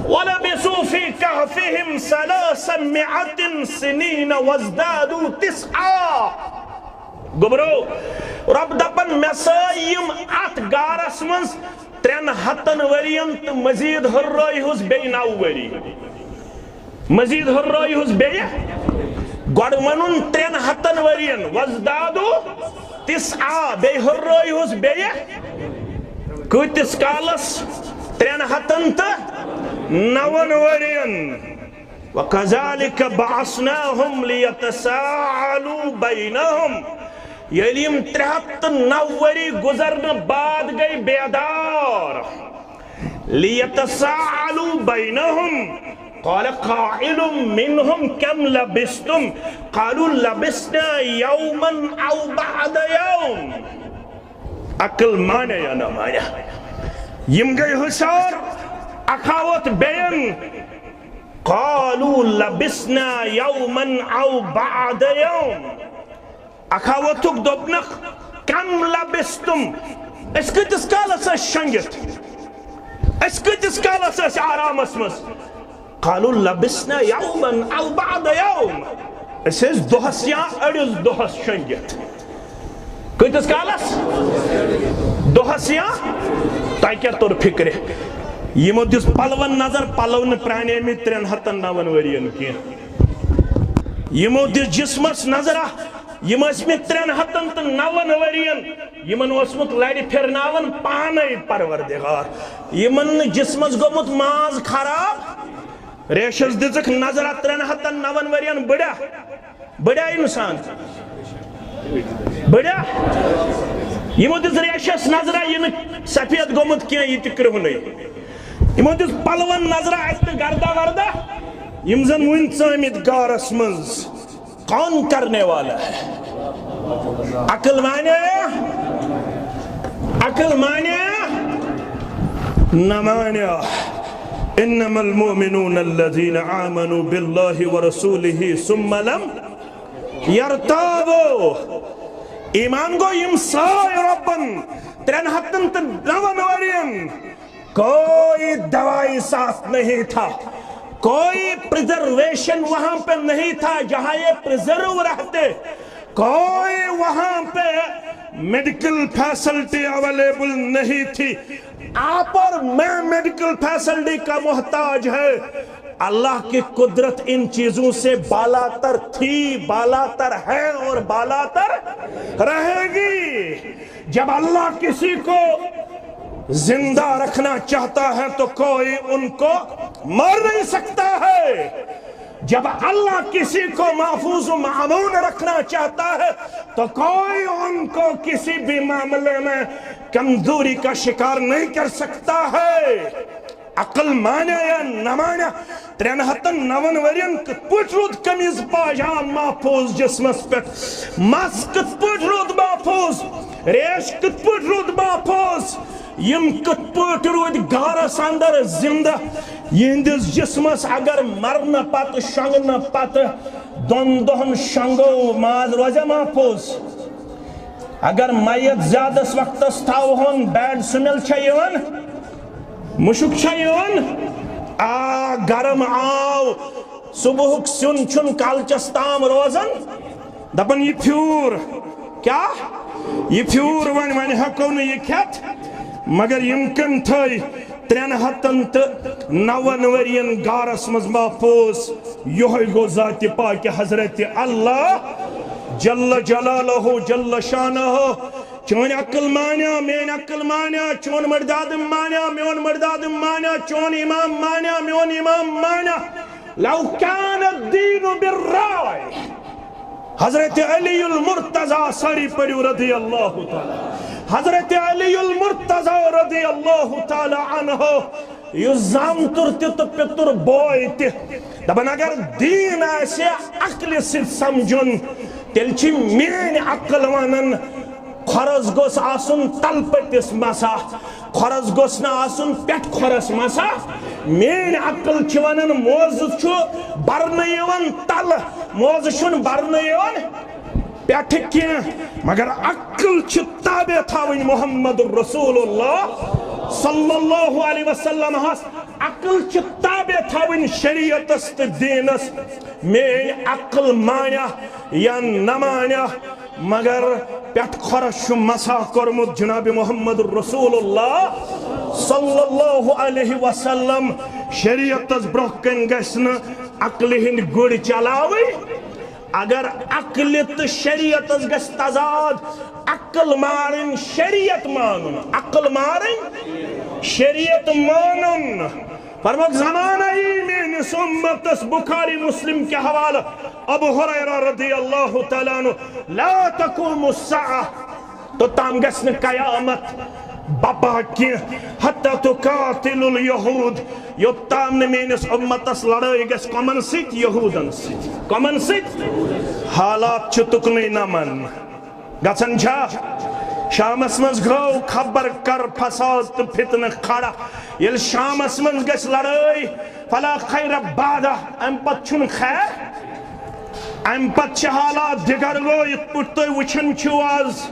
وَلَبِسُوا فِي كَهْفِهِمْ 300 سِنِينَ وَازْدَادُوا 9 گبرو رب دپن مسائیم ات گارس منز 300 ورین تو مزید ہرائی ہوس بے 9 وری مزید ہرائی ہوس بے گوڑ منن 300 ورین وَازْدَادُوا 9 بے ہرائی ہوس بے کتس کالس 300 ورین وَكَذَلِكَ بَعَثْنَاهُمْ لِيَتَسَاءَلُوا بَيْنَهُمْ یلیم 309 وری گزرن بعد گئی بیدار لِيَتَسَاءَلُوا بَيْنَهُمْ قَالَ قَائِلٌ مِّنْهُمْ كَمْ لَبِسْتُمْ قَالُوا لَبِسْنَا يَوْمًا أَوْ بَعْدَ يَوْمٍ عقل مانے یا نہ مانے یم گئی حسار اخاوت بین قالوا لبسنا یوما او بعد یوم اخاوتک دوبنخ کم لبستم اس کتس کالس اس شنگت اس کتس کالس اس آرام اسمس قالوا لبسنا یوما او بعد یوم اس اس دوہس یا اڑیز دوہس شنگت کتس کالس دوہس یا تاکہ طور فکر یمو دس پلون نظر پلون پرانے میں 309 ورین کی یمو دس جسمس نظر یم اسم 309 ورین یمن اسمت لڑ پھرناون پانے پروردگار یمن جسمس گومت ماز خراب ریشس دزک نظر 309 ورین بڑا انسان بڑا یمو دس ریشس نظرہ یہ سفید گومت کیا یہ تکرہ نہیں یمو دس پلون نظرہ ات گردہ وردہ یم زن ون ثامت گارس منز کون کرنے والا ہے عقل مانے عقل مانے نہ مانے انما المؤمنون الذين آمنوا بالله ورسوله ثم لم يرتابوا ایمان گو یم سائے ربن 309 ورین کوئی دوائی ساتھ نہیں تھا کوئی پریزرویشن وہاں پہ نہیں تھا جہاں یہ پریزرو رہتے کوئی وہاں پہ میڈیکل فیسلٹی اویلیبل نہیں تھی آپ اور میں میڈیکل فیسلٹی کا محتاج ہے اللہ کی قدرت ان چیزوں سے بالا تر تھی بالا تر ہے اور بالا تر رہے گی جب اللہ کسی کو زندہ رکھنا چاہتا ہے تو کوئی ان کو مار نہیں سکتا ہے جب اللہ کسی کو محفوظ و معمون رکھنا چاہتا ہے تو کوئی ان کو کسی بھی معاملے میں کمزوری کا شکار نہیں کر سکتا ہے عقل مانے یا نہ مانے 309 ورین کت پوٹ رود کمیز پاجام محفوظ جسمس پہ مس کت پوٹ رود محفوظ ریش کت پوٹ رود محفوظ یم کت پوٹ رود گارس اندر زندہ یہندس جسمس اگر مرن پت شنگن پت دون دہن شنگو ماز روزہ محفوظ اگر میت زیادہ وقتس تھاوہن بیڈ سمیل چھائیون مشک چھائیون گرم آو صبح سن چھن کالچس تام روزن دپن یہ پھیور کیا یہ پھیور ون ہکو نا یہ کھت مگر یمکن تھے 390 ورین گارس مز محفوظ یہ گو ذات پاک حضرت اللہ جل جلالہ جل شانہ چون عقل مانیا مین عقل مانیا چون مرداد مانیا میون مرداد مانیا چون امام مانیا میون امام مانیا لو کان الدین بالرائے حضرت علی المرتضی ساری پڑھو رضی اللہ تعالی حضرت علی المرتضی رضی اللہ تعالی عنہ یہ زامتر تیت پتر بوئی تی دبن اگر دین ایسے عقل سے سمجھن تلچی مین عقل ونن خرز گوس آسن تل پتس مسا خرز گوس نا آسن پیٹ خرس مسا مین عقل چونن موز چھو برنیون تل موز چھن برنیون پیٹ کیا مگر عقل چھ تابع تھاوین محمد رسول اللہ صلی اللہ علیہ وسلم ہاس عقل چھ تابع تھاوین شریعت است دینس مین عقل مانیا یا نمانیا مگر پیٹ خرش مسا کرمت جناب محمد رسول اللہ صلی اللہ علیہ وسلم شریعت از برکن گسن عقل ہند گڑ چلاوی اگر عقل تو شریعت از گس تضاد عقل مارن شریعت مانن عقل مارن شریعت مانن فرمک زمانہ ایمین سمتس بخاری مسلم کے حوالہ ابو ہریرہ رضی اللہ تعالیٰ عنہ لا تقوم الساعة تو تام گسن قیامت بابا کی حتی تقاتل الیہود یو تام نمینس امتس لڑائی گس کمن سیت یہودن سیت کمن سیت حالات چھتکنی نمن گسن جا شامس منز گو خبر کر فساد فتن کھڑا یل شامس منز گس لڑائی فلا خیر بعدہ ام پت چھن خیر ام پت چھ حالات دگر گو یت پٹھتے وچھن چھواز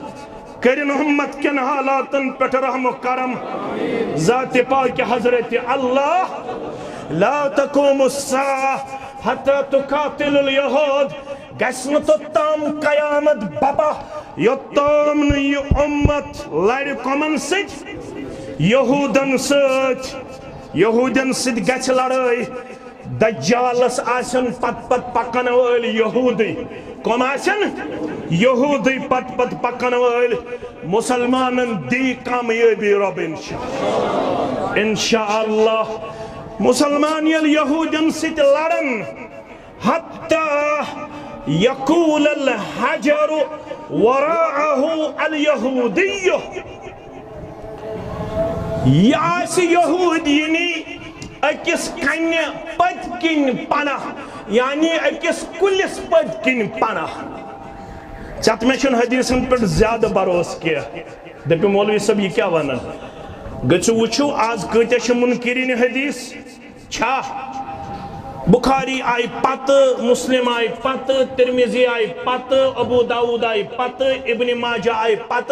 کرن امت کن حالاتن پٹ رحم و کرم ذات پاک حضرت اللہ لا تقوم الساعة حتی تقاتل الیہود گسن تو تام قیامت بابا یوتام یہ امت لڑ کمن سچ یہودن سچ یہودن سچ گچ لڑائی دجالس آسن پت پت پکن وال یہودی کم آسن یہودی پت پت پکن وال مسلمانن دی کامیابی رب انشاءاللہ مسلمان یل یہودن سچ لڑن حتی یقول الحجر وراءه اليهودي یاس یہودینی اکس کن پتکن پناہ یعنی اکس کلس پتکن پناہ چت میں چھن حدیثن پر زیادہ بروس کیا دپی مولوی صاحب یہ کیا ونن گچو وچو آز کتیا چھ منکرین حدیث چھا بخاری آئی پت مسلم آئی پت ترمیزی آئی پت ابو داود آئی پت ابن ماجہ آئی پت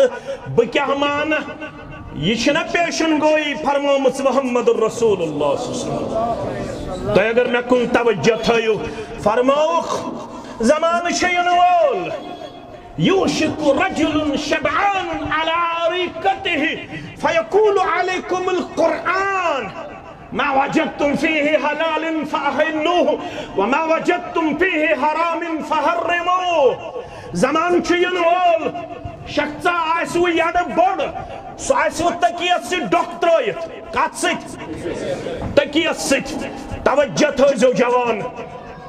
بکیا مانا یہ چھنا پیشن گوئی فرمامت محمد رسول اللہ صلی اللہ علیہ وسلم تو اگر میں کن توجہ تھایو فرماؤخ زمان شیئن وول یوشک رجل شبعان على عریقته فیقول علیکم القرآن ما وجدتم فيه حلال فأحلوه وما وجدتم فيه حرام فحرموه زمان چین وول شخصا آئیسو یاد بڑ سو آئیسو تکیت سے ڈاکٹرائیت کات سیت تکیت سیت توجہ تھوزو جوان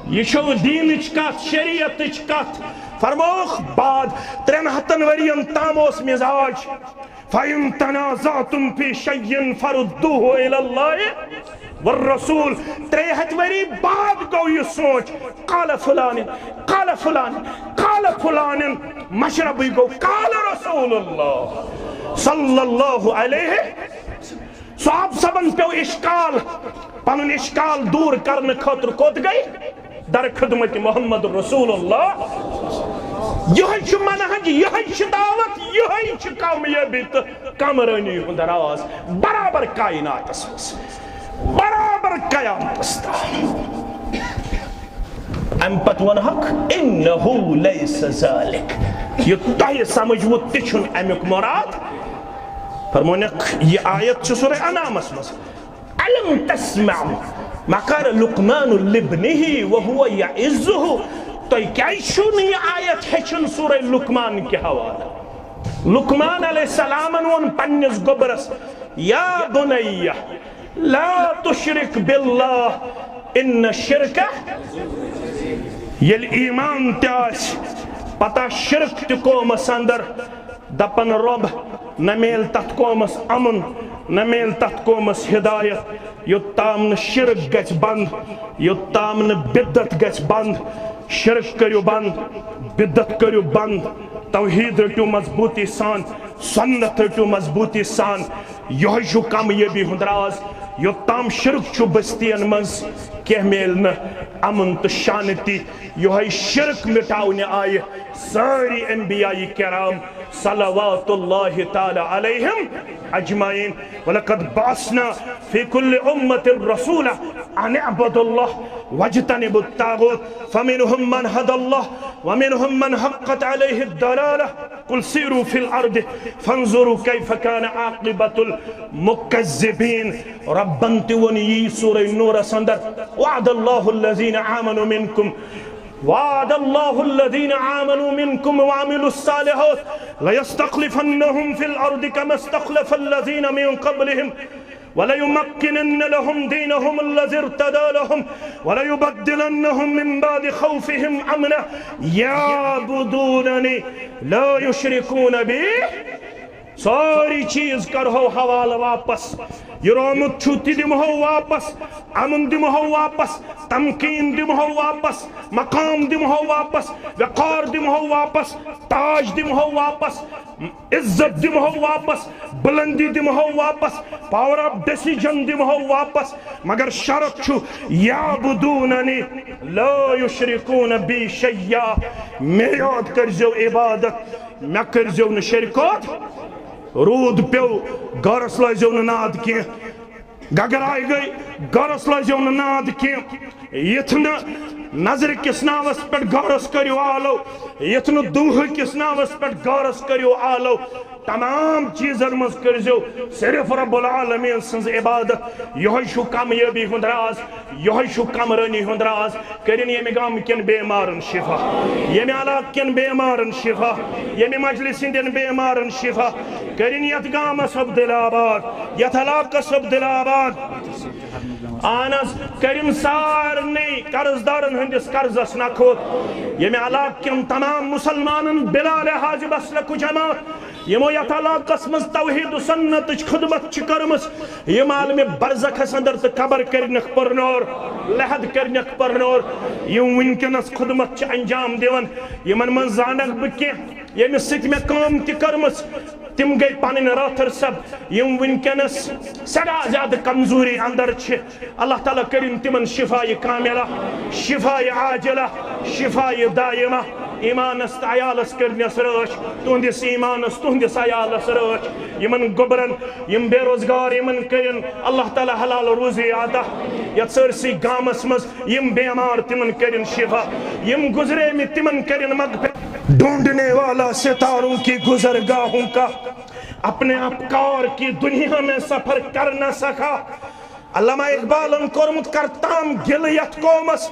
یہ شو دین اچکات شریعت اچکات فرموخ بعد 3 ورین تاموس مزاج فَإِن تَنَازَعْتُمْ فِي شَيْءٍ فَرُدُّوهُ إِلَى اللَّهِ وَالرَّسُولِ 3 وری بعد گو یہ سوچ قال فلان قال فلان قال فلان مشربی گو قال رسول اللہ صلی اللہ علیہ صحاب سبن پیو اشکال پنن اشکال دور کرنے خطر کود گئی در خدمت محمد رسول اللہ یہی چھ منہج یہی چھ دعوت یہی چھ کامیابی تو کامرانی ہندر آواز برابر کائنات اسمس برابر قیامت استا ام پت ون حق انہو لیس ذالک یہ تہ سمجھو تچھن امیک مراد فرمونک یہ آیت چھ سورہ انعام مس علم تسمع ما قال لقمان لابنه وهو يعزه تو کیا چھو یہ آیت ہچن سورہ لقمان کے حوالہ لقمان علیہ السلام ون پنس گبرس یا بنی لا تشرک باللہ ان الشرک یل ایمان تاس پتہ شرک تی قومس اندر دپن رب نمیل تت قومس امن نمیل تت قومس ہدایت یوتام نہ شرک گژھِ بند یوتام نہ بدعت گژھِ بند شرک کریو بند بدعت کریو بند توحید رٹو مضبوطی سان سنت رٹو مضبوطی سان یہ چھو کامیابی ہند راز یوتام شرک چھو بستین منز کہ میلن امن تو شانتی یہ شرک مٹاؤنے آئے ساری انبیاء کرام صلوات اللہ تعالی علیہم اجمعین وَلَقَدْ بَعَثْنَا فِي كُلِّ أُمَّةٍ رَسُولًا أَنِ اعْبُدُوا اللَّهَ وَاجْتَنِبُوا الطَّاغُوتَ فَمِنْهُمْ مَنْ هَدَى اللَّهُ وَمِنْهُمْ مَنْ حَقَّتْ عَلَيْهِ الضَّلَالَةُ قُلْ سِيرُوا فِي الْأَرْضِ فَانظُرُوا كَيْفَ كَانَ عَاقِبَةُ الْمُكَذِّبِينَ رَبَّنْ تِوَنِي سورة النور سندر وعد الله الذين آمنوا منكم وعد الله الذين آمنوا منكم وعملوا الصالحات ليستخلفنهم في الأرض كما استخلف الذين من قبلهم وليمكنن لهم دينهم الذي ارتدى لهم وليبدلنهم من بعد خوفهم أمنا يعبدونني لا يشركون بي ساری چیز کرو حوالہ واپس یہ رومت چھوٹی دمہو واپس امن دمہو واپس تمکین دمہو واپس مقام دمہو واپس وقار دمہو واپس تاج دمہو واپس عزت دمہو واپس بلندی دمہو واپس پاور آف ڈیسیجن دمہو واپس مگر شرط چھو یعبدوننی لا یشرکون بی شیئا میں یاد کرزو عبادت میں کرزو نشرکات رود پیو گارس لائزو ناد کی گگر آئی گئی گارس لائزو ناد کی یتنا نظر کس ناوس پر گارس کریو آلو یتنا دوہ کس ناوس پر گارس کریو آلو تمام چیزن مز کرزو صرف رب العالمین سنز عبادت یہ شو کامیابی ہند راز یہ شو کامرانی ہند راز کرین یہ گام کن بیمارن شفا یہ علاق کن بیمارن شفا یہ مجلس دن بیمارن شفا کرین یت گام سب دل آباد یت علاقہ سب دل آباد آنس کریم سارنی قرضدارن ہندس قرضس نکھوت یہ علاق کن تمام مسلمانن بلا لحاظ بسلک جماعت یمو یت علاقس مز توحید و سنت خدمت چکرمس یم عالم برزخس اندر تو قبر کرنک پرنور لحد کرنک پرنور یم ونکنس خدمت چ انجام دیون یمن من زانک بکی یم ست میں کام تی کرمس تم گئی پانین راتر سب یم ونکنس سڑا زیادہ کمزوری اندر چھ اللہ تعالیٰ کریم تمن شفای کاملہ شفای عاجلہ شفای دائمہ ایمانس عیالس کرنس رچ تہندس ایمانس تہندس عیالس رچ یمن گبرن یم بے روزگار یمن کرن اللہ تعالیٰ حلال روزی عطا یت سرسی گامس مز یم بیمار تمن کرن شفا یم گزرے میں تمن کرن مغفرت ڈھونڈنے والا ستاروں کی گزرگاہوں کا اپنے افکار کی دنیا میں سفر کر نہ سکا علامہ اقبال کورمت کرتام گلیت قومس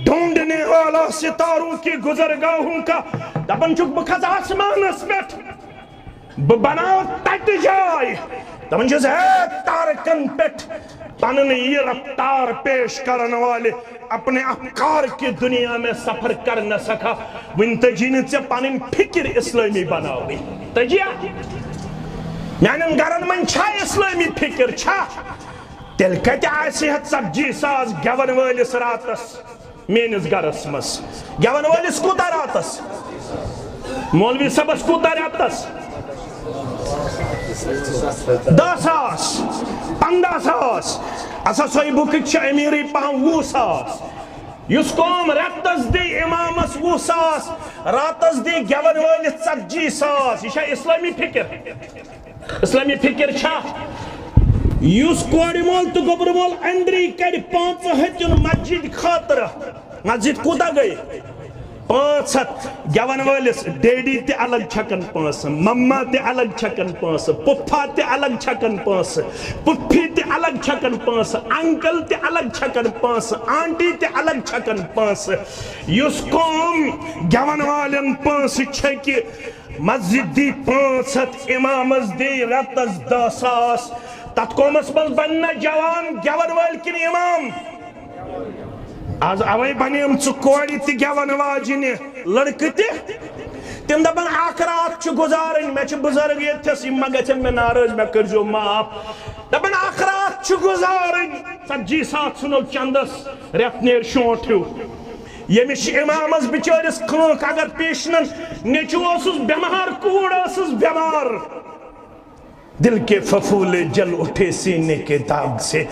ڈھونڈنے والا ستاروں کی گزرگاہوں کا دبن چک بکھز آسمانس بیٹھ بناو تٹ جائے دبن چیز ہے تارکن پیٹ پنن یہ رفتار پیش کرن والے اپنے افکار کی دنیا میں سفر کر نہ سکا ون تجینت سے پنن فکر اسلامی بناوی تجیا میانن گرن من چھا اسلامی فکر چھا تیل کتی آسی حد سبجی ساز گون والس راتس مینس گرس مس گون والس کوتا راتس مولوی صبس کوتا راتس 10,000 15,000 اسا سوئی بکک چھ امیری پہن 20,000 یس قوم راتس دی امامس 20,000 راتس دی گون والس 40,000 یہ چھا اسلامی فکر اسلامی فکر چھا یس کوڑی مول تو گبر مول اندری کڑ 5 ہتن مسجد خاطر مسجد کوتا گئی 500 گیون وٲلِس ڈیڈی تہِ الگ چھکن پونٛسہٕ مما تہِ الگ چھکن پونٛسہٕ پُپھا تہِ الگ چھکن پونٛسہٕ پُپھی تہِ الگ چھکن پونٛسہٕ انکل تہِ الگ چھکن پونٛسہٕ آنٹی تہِ الگ چھکن پونٛسہٕ یُس قوم گیون والٮ۪ن پونٛسہٕ چھکہِ مسجد دی 500 امامس دی رٮ۪تس 10,000 تتھ قومس منٛز بنہِ نا جوان گیون وٲلۍ کِنہٕ امام آز اوے بنیم ژٕ کورِ تہِ گیون واجنہِ لڑکہٕ تہِ تِم دپن اکھ رات چھُ گُزارٕنۍ مےٚ چھِ بُزرگ ییٚتھس یِم ما گژھن مےٚ ناراض مےٚ کٔرۍزیو معاف دپن اکھ رات چھُ گُزارٕنۍ 40,000 ژھٕنو چندس رٮ۪تھ نیرِ شونٛٹھ ہیوٗ ییٚمِس چھِ امامس بِچٲرِس کھٲنٛک اگر پیشنن نیٚچوٗ اوسُس بٮ۪مار کوٗر ٲسٕس بٮ۪مار دل کے پھپھولے جل اٹھے سینے کے داغ سے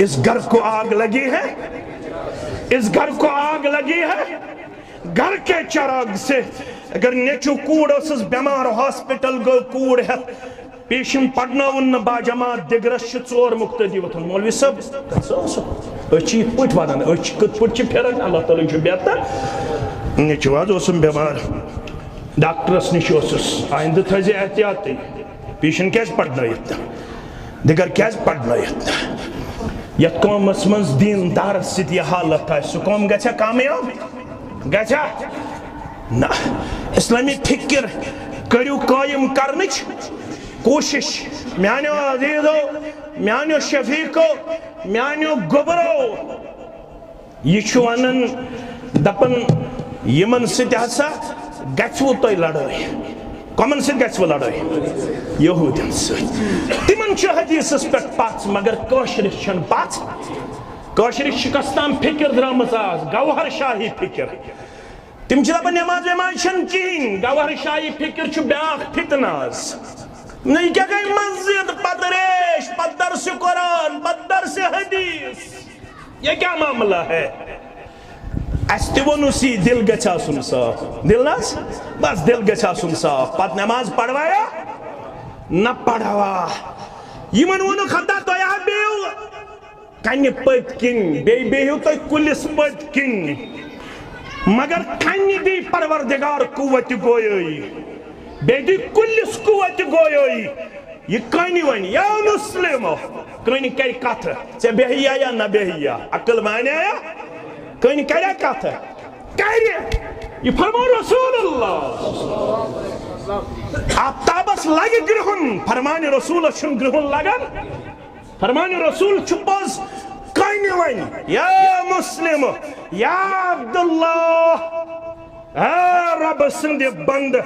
اس گھر کو آگ لگی ہے اس گھر کو آگ لگی ہے گھر کے چراغ سے اگر نیچو کوڑ اسس بیمار ہاسپٹل گو کوڑ ہے پیشن پڑھناون باجماعت دگرس چھ 4 مقتدی وتھن مولوی صاحب اچھی پٹ ونان اچھ کت پٹ چھ پھران اللہ تعالی چھ بہتر نیچو آز اوسم بیمار ڈاکٹرس نش اوسس آئندہ تھزِ احتیاطی پیشن کیاز پڑھنایت دگر کیاز پڑھنایت یت قومس منز دین دارس سۭتۍ یہ حالت آسہِ سُہ قوم گژھیا کامیاب گژھیا نہ اسلامی فکر کٔرِو قٲیِم کرنٕچ کوٗشش میانیو عزیزو میانیو شفیقو میانیو گوبرو یہ چھُ ونان دپان یمن سۭتۍ ہسا گژھوٕ تۄہہِ لڑٲے کمن سۭتۍ گژھوٕ لڑٲے یہوٗدین سۭتۍ تِمن چھُ حدیثس پٮ۪ٹھ پژھ مگر کٲشرِس چھنہٕ پژھ کٲشرِس چھِ کس تام فکر درامٕژ آز گوہر شاہی فکر تِم چھِ دپان نٮ۪ماز وٮ۪ماز چھنہٕ کِہیٖنۍ گوہر شاہی فکر چھُ بیٛاکھ فتنہٕ آز نہ یہ کیا گئی مسجد پتہٕ ریش پتہٕ درسِ قرآن پتہٕ درسِ حدیث یہ کیا معاملہ ہے اس تہِ ووٚنُس یی دل گژھِ آسُن صاف دل نہ بس دل گژھِ آسُن صاف پتہٕ نٮ۪ماز پڑھوایا نہ پڑھوا یمن ووٚنُکھ ہتا تۄہہِ ہا بِہِو کنہِ پٔتۍ کِنۍ بیٚیہِ بِہِو تُہۍ کُلِس پٔتۍ کِنۍ مگر کنہِ دی پروردگار قوتِ گویٲیی بیٚیہِ دی کُلِس قوتِ گویٲیی یہ کٔنہِ وَنہِ یا مُسلِمو کٔنہِ کرِ کتھٕ ژےٚ بیٚہیا یا نہ بیٚہیا عقل مانیا کٔنہِ کریا کتھٕ کرِ یہ فرمو رسول اللہ آفتابس لگہِ گرہُن فرمانہِ رسولس چھُنہٕ گرہُن لگان فرمانہِ رسول چھُ پوٚز کٔنہِ وَنہِ یا مُسلِم یا عبداللہ اے رب سٕنٛدِ بنٛدٕ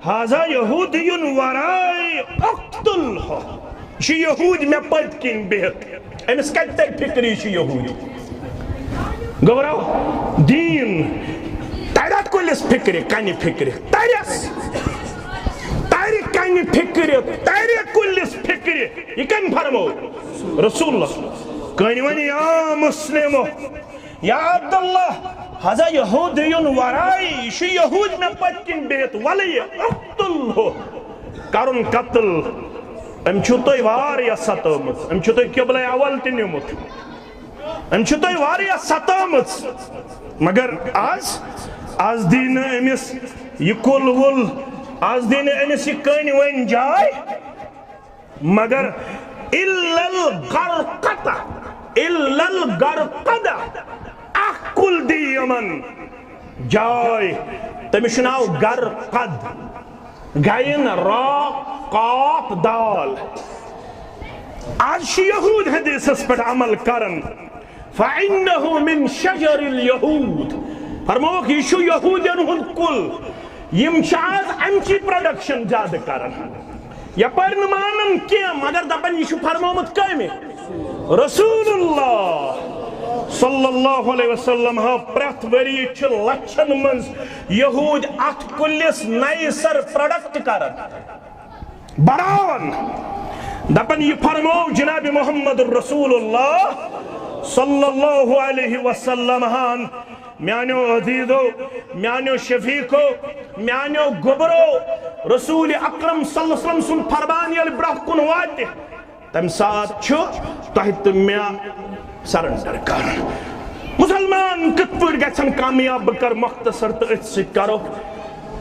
ہذا یہوٗدیُن ورٲے اقتُلہ یہِ چھُ یہوٗدۍ مےٚ پٔتۍ کِنۍ بِہِتھ أمِس کتہِ ترِ فِکرِ یہِ چھُ یہوٗدۍ گوٚبراو دیٖن ترِ کُلِس فِکرِ کنہِ فِکرِ ترٮ۪س ترِ کنہِ فِکرِ ترِ کُلِس فِکرِ یہِ کٔمۍ فرمو رسول کٔنۍ وَنہِ یا مُسلِمو یا عبداللہ ہذا یہوٗدیُن ورٲے یہِ چھُ یہوٗدۍ مےٚ پٔتۍ کِنۍ بِہِتھ وَلہٕ یہِ اقتُلہ کرُن قتل أمۍ چھُو تۄہہِ واریاہ ستٲومٕژ أمۍ چھُو تۄہہِ قبلَے اول تہِ نیوٗمُت أمۍ چھُو تۄہہِ واریاہ ستٲومٕژ مگر آز دی نہٕ أمِس یہِ کُل وُل آز دی نہٕ أمِس یہِ کٔنۍ ؤنۍ جاے مگر اِلَّا الْغَرْقَدَ اکھ کُل دی یِمن جاے تٔمِس چھُ ناو غرقد گاین را قاف دال آج چھِ یہوٗد حدیثس پٮ۪ٹھ عمل کرن فَإِنَّهُ مِن شَجَرِ الْيَهُودِ فرمووُکھ یہِ چھُ یہوٗدین ہُنٛد کُل یِم چھِ آز اَمچی پروڈکشن زیادٕ کران یپٲرۍ نہٕ مانن کینٛہہ مگر دپان یہِ چھُ فرمومُت کٔمۍ رسول اللہ صلی اللہ علیہ وسلم ہا پرٛٮ۪تھ ؤری چھِ لچھن منٛز یہوٗدۍ اتھ کُلِس نَیہِ سر پروڈکٹ کران بڑاون دپان یہ فرمو جناب محمد رسول اللہ صلی اللہ علیہ وسلم ہان میانیو عزیزو میانیو شفیقو میانیو گبرو رسول اکرم صلی اللہ علیہ وسلم سن فرمان یل برہ کن واتہِ تم سات چھُ تۄہہِ تہٕ مےٚ سرنڈر کرُن مسلمان کت پٲٹھۍ گژھن کامیاب بہٕ کر مختصر تہٕ أتھۍ سۭتۍ کرو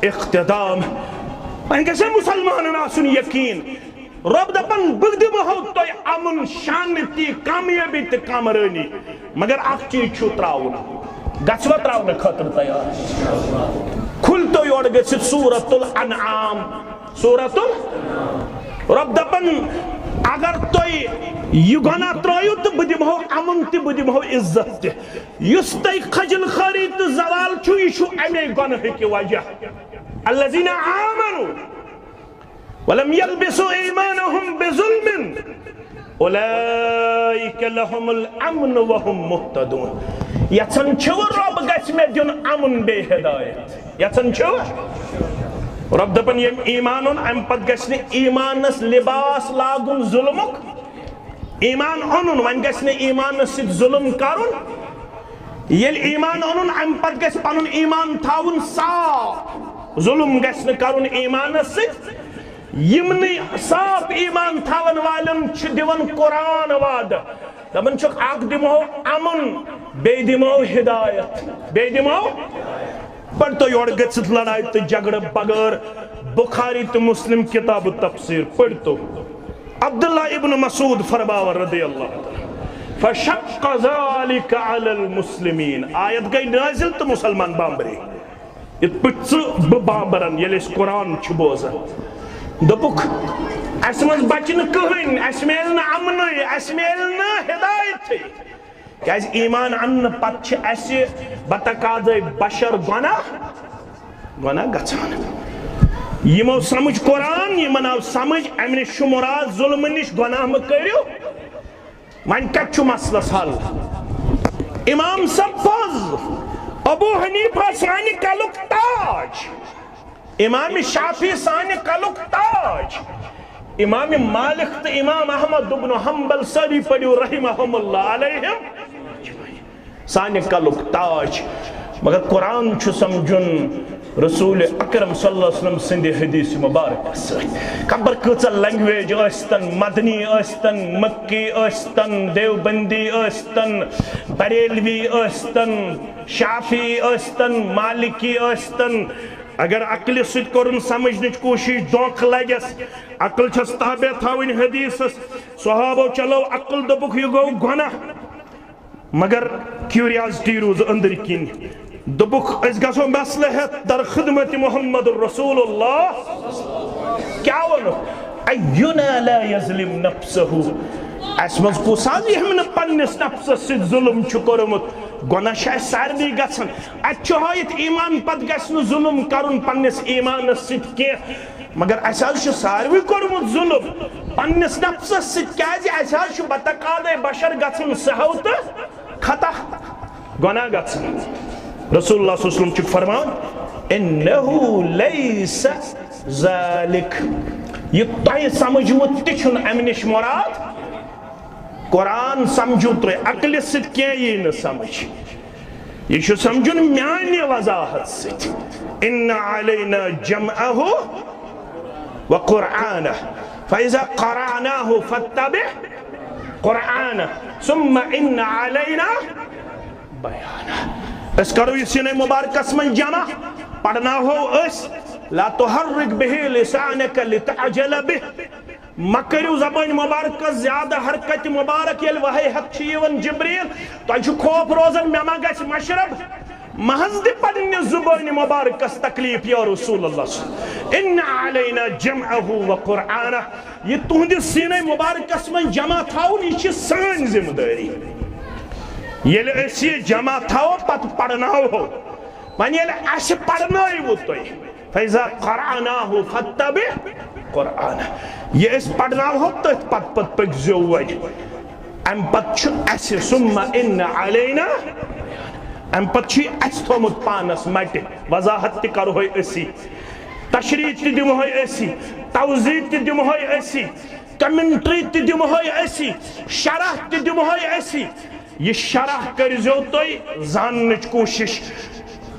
اختتام وۄنۍ گژھِ مسلمانن آسُن یقیٖن رب دپان بہٕ دِمہو تۄہہِ امن شانتی کامیٲبی تہٕ کامرٲنی مگر اکھ چیٖز چھُو تراوُن گژھوا تراونہٕ خٲطرٕ تیار کھُل تو یورٕ گٔژھِتھ سورۃ الانعام سورۃ رب دپان اگر تۄہہِ یہ گناہ ترٲیو تو بہٕ دِمہو امن تہِ بہٕ دِمہو عزت تہِ یُس تۄہہِ خجل خٲری تہٕ زوال چھُ یہِ چھُ اَمے گۄنہٕکہِ وجہ الذین آمنوا ولم يلبسوا ایمانهم بظلم اولئک لهم الامن وهم مهتدون یژھان چھِوٕ رب گژھِ مےٚ دیُن امن بیٚیہِ ہدایت یژھان چھِوٕ رب دپان ییٚمۍ ایمان اوٚن امہِ پتہٕ گژھِ نہٕ ایمانس لباس لاگُن ظلمُک ایمان اونُن وۄنۍ گژھِ نہٕ ایمانس سۭتۍ ظلم کرُن ییٚلہِ ایمان اونُن امہِ پتہٕ گژھِ پنُن ایمان تھاوُن صاف ظلم گژھِ نہٕ کرُن ایمانس سۭتۍ یِمنٕے صاف ایمان تھاون والٮ۪ن چھِ دِوان قرآن وعدٕ دپان چھُکھ اکھ دِمہو امن بیٚیہِ دِمہو ہدایت بیٚیہِ دِمہو پڑھ تو یورٕ گٔژھِتھ لڑاے تہٕ جگڑٕ بغٲر بخاری تہٕ مسلم کتاب تفسیر پڑھ تو عبداللہ ابن مسعود فرماوان رضی اللہ عنہ فشق ذلك على المسلمین آیت گئی نازل تو مسلمان بامبرے یت پچ بہ بامبرن ییٚلہِ أسۍ قرآن چھِ بوزان دوٚپُکھ اَسہِ منٛز بچہِ نہٕ کٕہٕنۍ اَسہِ میلہِ نہٕ امنٕے اَسہِ میلہِ نہٕ ہدایتھٕے کیازِ ایمان اننہٕ پتہٕ چھِ اَسہِ بتقاضے بشر گۄناہ گژھان یِمو سمجھ قرآن یِمن آو سمجھ امہِ نِش چھُ مُراد ظُلمہٕ نِش گۄناہ مہٕ کٔرِو وۄنۍ کتہِ چھُ مسلس حل امام سفاظ ابو حنیفہ سانہِ کلُک تاج امام شافی سانہِ کلُک تاج امام مالک تہٕ امام احمد بن حنبل سٲری پٔرِو رحمہم اللہ علیہم سانہِ کلُک تاج مگر قرآن چھُ سمجھُن رسول اکرم صلی اللہ علیہ وسلم سندِ حدیث مبارک سۭتۍ خبر کۭژاہ لینگویج ٲسۍتن مدنی ٲسۍتن مکی ٲسۍتن دیوبندی ٲسۍتن بریلوی ٲسۍتن شافی ٲسۍتن مالکی ٲسۍتن اگر عقلہِ سۭتۍ کوٚرُن سمجھنٕچ کوٗشش دھوکہٕ لگٮ۪س عقل چھس تابع تھاوٕنۍ حدیثس صحابو چلو عقل دوٚپُکھ یہِ گوٚو گۄناہ مگر کیوریازٹی روٗز أنٛدٕرۍ کِنۍ دوٚپُکھ أسۍ گژھو مسلہٕ ہٮ۪تھ در خدمت محمد رسول اللہ کیٛاہ ووٚنُکھ ایُّنا لا یظلم نفسہُ اسہِ منٛز کُس حظ ییٚمۍ نہٕ پننِس نفسس سۭتۍ ظُلم چھُ کوٚرمُت گۄناہ چھِ اسہِ سارنٕے گژھان اتہِ چھُ ہٲیِتھ ایمان پتہٕ گژھِ نہٕ ظُلم کرُن پننِس ایمانس سۭتۍ کینٛہہ مگر اسہِ حظ چھُ ساروٕے کوٚرمُت ظُلم پننِس نفسس سۭتۍ کیازِ اسہِ حظ چھُ بتقاضے بشر گژھان سہو تہٕ خطا گۄناہ گژھان رسول اللہ صلی اللہ علیہ وسلم چھُکھ فرمان انہو لیس ذالک یہ تۄہہِ سمجھمُت تہِ چھُنہٕ امہِ نِش مُراد قرآن سمجھو تُہۍ عقلہِ سۭتۍ کینٛہہ یی نہٕ سمجھ یہ چھُ سمجھُن میانہِ وضاحت سۭتۍ ان علینا جمعہ وقرآنہ فاذا قرأناہ فاتبع قرآنہ ثم ان علینا بیانہ اس کرو یہ سینہ مبارکس من جمع پڑھناہو اس لا تحرک بہ لسانک لتعجل بہ مکریو زبان مبارک زیادہ حرکت مبارک یل وحی حق چیون جبریل تو ایچو خوف روزن میں ما گیس مشرب محض دی پڑھنی زبان مبارکس تکلیف یا رسول اللہ صلی اللہ علیہ وسلم ان علینا جمعہ و قرآنہ یہ تہندی سینہ مبارکس من جمع تھاؤن یہ سان ذمہ داری یل اس یہ جمع تھاؤ پت پڑھناو ہو من یل اس پڑھنائی وہ توی فیضا قرآناہو فتبع قرآنہ یہ اس پڑھناو ہو تو پت پت پک زوج ام پت چھو اس ثم ان علینا ام پت چھو اس تھومت پانس مٹ وضاحت تی کرو ہوئی اسی تشریح تی دم ہوئی اسی توضیح تی دم ہوئی اسی کمنٹری تی دم ہوئی اسی شرح تی دم ہوئی اسی یہ شرح کرزو توی زاننچ کوشش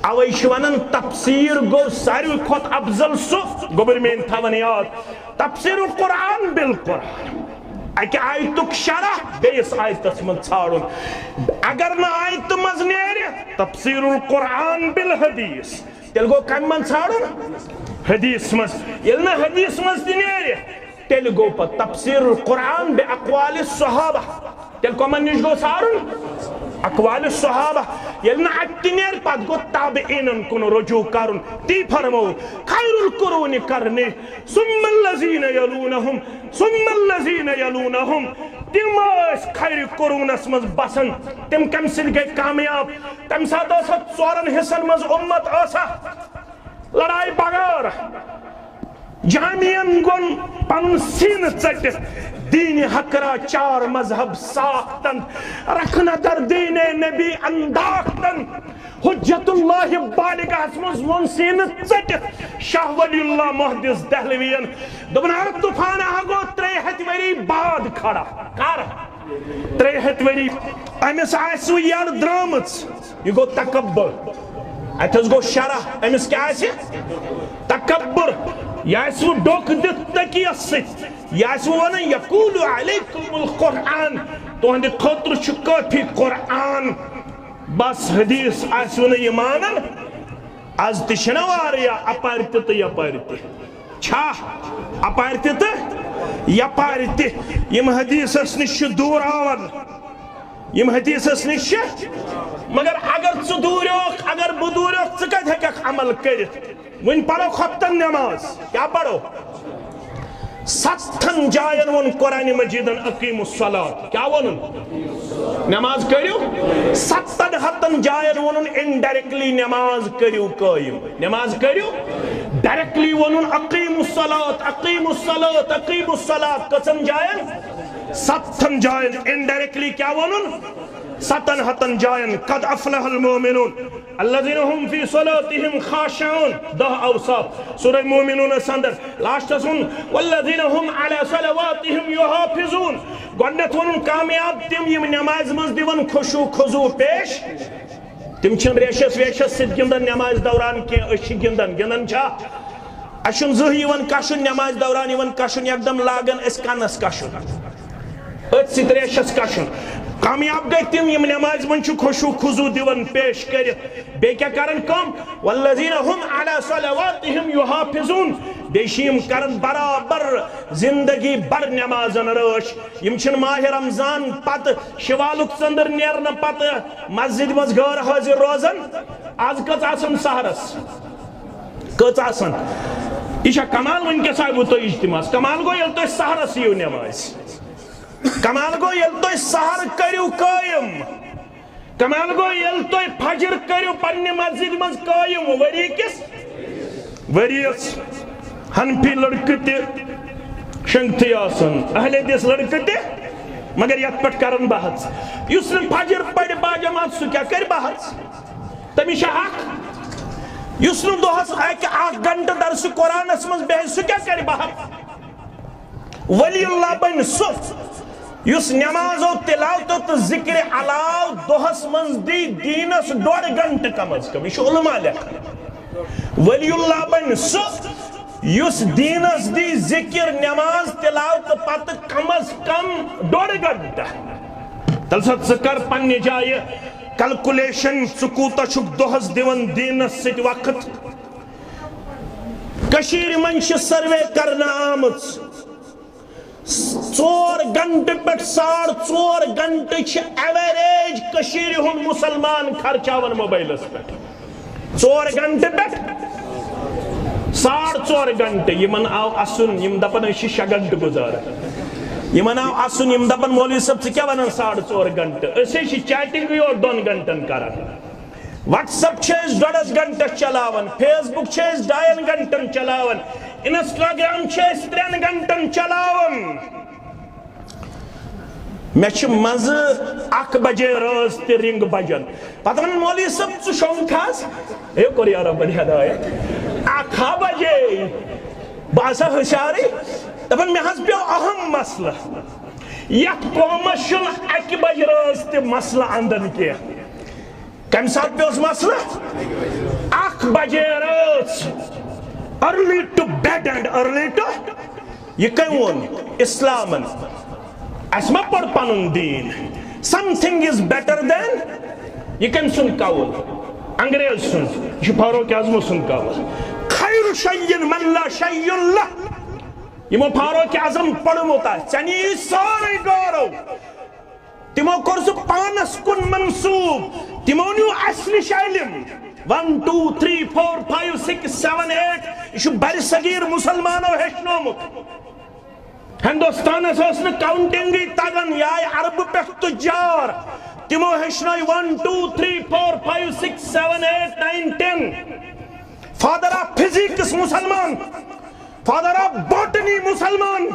اوے شوانن تفسیر گو ساروی کھوت افضل سو گوبر میں انتھاون یاد تفسیر القرآن بالقرآن اکہ آیتک شرح بیس آیتس من ژھانڈن اگر نہ آیت مز نیرِ تفسیر القرآن بالحدیث تیل گو کم من ژھانڈن حدیث مز یل نہ حدیث مز تہ نیرِ تیل گو پت تفسیر القرآن بے اقوال الصحابہ تیل کمن نش گو ژھانڈن اقوال الصحابہ یل نہ اتہ نیر پت گو تابعینن کن رجوع کرن تی فرمو خیر القرون کرنی ثم الذین یلونہم ثم الذین یلونہم تم خیر قرونس مز بسن تم کم سن گئی کامیاب تم سات ژورن حصن مز امت آسا لڑائی بغیر جامعین گن پن سین ژٹ دین حقرا چار مذہب ساختن رکھنا در دین نبی انداختن حجت اللہ بالغہ مز ون سین ژٹ شاہ ولی اللہ محدث دہلوین دبنار طوفان گو 300 وری بعد کھڑا کر 300 وری امس آسو یار درامت یہ گو تکبر اتس گو شرح امس کیا آسی تکبر یا اسو ڈوک دت تکیس ست یا اسو ون یقول علیکم القرآن تو ہندی خطر کافی قرآن بس حدیث آسو نہ مانن از تشنوار یا اپارت تو یپارت چھا اپارت تو یپارت یم حدیث اس نش دور آون یم حدیث اس نش مگر اگر ژٕ دوریوکھ اگر بہ دوریوکھ ژٕ کتہِ ہیٚککھ عمل کٔرِتھ ون پڑھو خفتن نماز کیا پڑھو 7 جائن ون قرآن مجیدن اقیم الصلاة کیا ونن نماز کریو 7 جائن ونن انڈائریکٹلی نماز کریو قائم نماز کریو ڈائریکٹلی ونن اقیم الصلاة اقیم الصلاة اقیم الصلاة کسن جائن 7 جائن انڈائریکٹلی کیا ونن 7 جائن قد افلح المؤمنون الذين هم في صلاتهم خاشعون 10 اوصاف سورہ مومنون سندر لاسٹ سن والذين هم على صلواتهم يحافظون گۄڈنیتھ ونن کامیاب تم یم نماز مز دیون خشوع خضوع پیش تم چھن ریشس ویشس ست گندن نماز دوران کی اش گندن چھا اشن زہ یون کشن نماز دوران یون کشن یکدم لاگن اس کنس کشن ات ست ریشس کشن کامیاب گئی تم یم نماز من خشوع خضوع دیون پیش کرت بے کیا کرن کم والذین هم علی صلواتهم یحافظون بیشیم کرن برابر زندگی بر نمازن رش یم چھن ماہ رمضان پت شوالک ژندر نیرن پت مسجد مز غیر حاضر روزن آز کت آسن سحرس کت آسن یہ کمال ونکس آئی تو اجتماع کمال گو یل تو سحرس یو نماز کمال گو یل تو سحر کریو قائم کمال گو یل تو فجر کریو پنی مسجد مز قائم وری کس وریس ہنفی لڑکتے شنگتی آسن اہل حدیث لڑکتے مگر یت پٹ کرن بحث یس نے فجر پڑھ باجماعت سو کیا کر بحث تمی حق یس نے دوہس ایک 8 گھنٹہ درس قرآن اسمز بحث سو کیا کر بحث ولی اللہ بن صف یس نماز و تلاوت و ذکر علاو دوہس منز دی دینس 1.5 گھنٹہ کم از کم یہ علماء لکھا ولی اللہ بن صف یس دینس دی ذکر نماز تلاوت پت کم از کم 1.5 گھنٹہ تلسط سکر پنی جائے کلکولیشن سکوتا چھک دوہس دیون دینس ست وقت کشیر منش سروے کرنا آمد 4 گھنٹے پٹ 4.5 گھنٹے چھ ایوریج کشیر ہم مسلمان خرچاون موبائلس پٹ 4 گھنٹے پٹ 4.5 گھنٹے یمن آو اسن یم دپن اسی 6 گھنٹے گزار یمن آو اسن یم دپن مولوی صاحب سے کیا ونن 4.5 گھنٹے اسی چیٹنگ اور 2 گھنٹن کرن واٹس اپ چھس 1.5 گھنٹہ چلاون فیس بک چھس 2 گھنٹن چلاون انسٹاگرام چھس 3 گھنٹن چلاون میں چھ مز 1 بجے روز تی رنگ بجن پتہ ون مولوی صاحب ژٕ شونٛگکھس اے کوٚر یارا بڑی ہدایت 1 بجے باسا ہوشیاری دپن مے حظ پیو اہم مسئلہ یتھ قومس چھُنہٕ 1 بجے روز تی مسئلہ اندن کینٛہہ کم سات پیوس مسئلہ 1 بجے روز early to bed and early to یہ کئی وون اسلامن اسما پڑ پنن دین something is better than یہ کم سن قول انگریز سن یہ فاروق اعظم سن قول خیر شیء من لا شیء لہ یمو فاروق اعظم پڑھمتا چنی سارے گورو تمو کور سو پانس کن منصوب تمو نیو اصل علم 1 2 3 4 5 6 7 8 یہ بر صغیر مسلمانو ہیچنومت ہندوستان اس نے کاؤنٹنگ تگن یا عرب پہ تجار تمو ہیچنائی 1 2 3 4 5 6 7 8 9 10 فادر آف فزکس مسلمان فادر آف بوٹنی مسلمان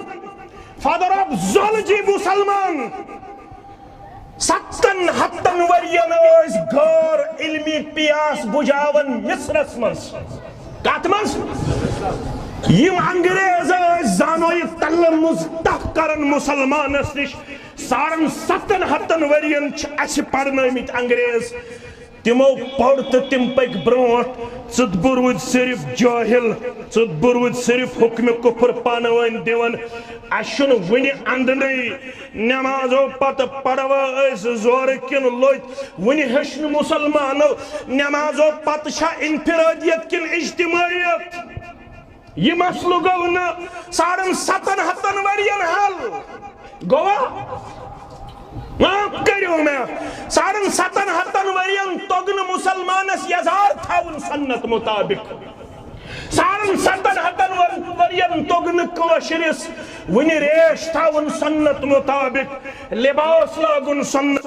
فادر آف زولوجی مسلمان 7 ورین اس غور علمی پیاس بجاون مصرس مز کات مز یم انگریز زانوی تل مزتح کرن مسلمان نش 7 ورین اس پڑھنامت انگریز تمو پڑھ تو تم پک برونٹ ژت برود صرف جاہل ژت برود صرف حکم کفر پانوین دیون اشن ونی اندنی نمازو پت پڑھوا اس زور کن لوت ونی ہشن مسلمانو نمازو پت شا انفرادیت کن اجتماعیت یہ مسئلہ گو نا 7 ورین حل گوا آپ کریو میں 7 ورین تگن مسلمانس یزار تھاون سنت مطابق 7 ورین تگن کوشرس ونی ریش تھاون سنت مطابق لباس لاگن سنت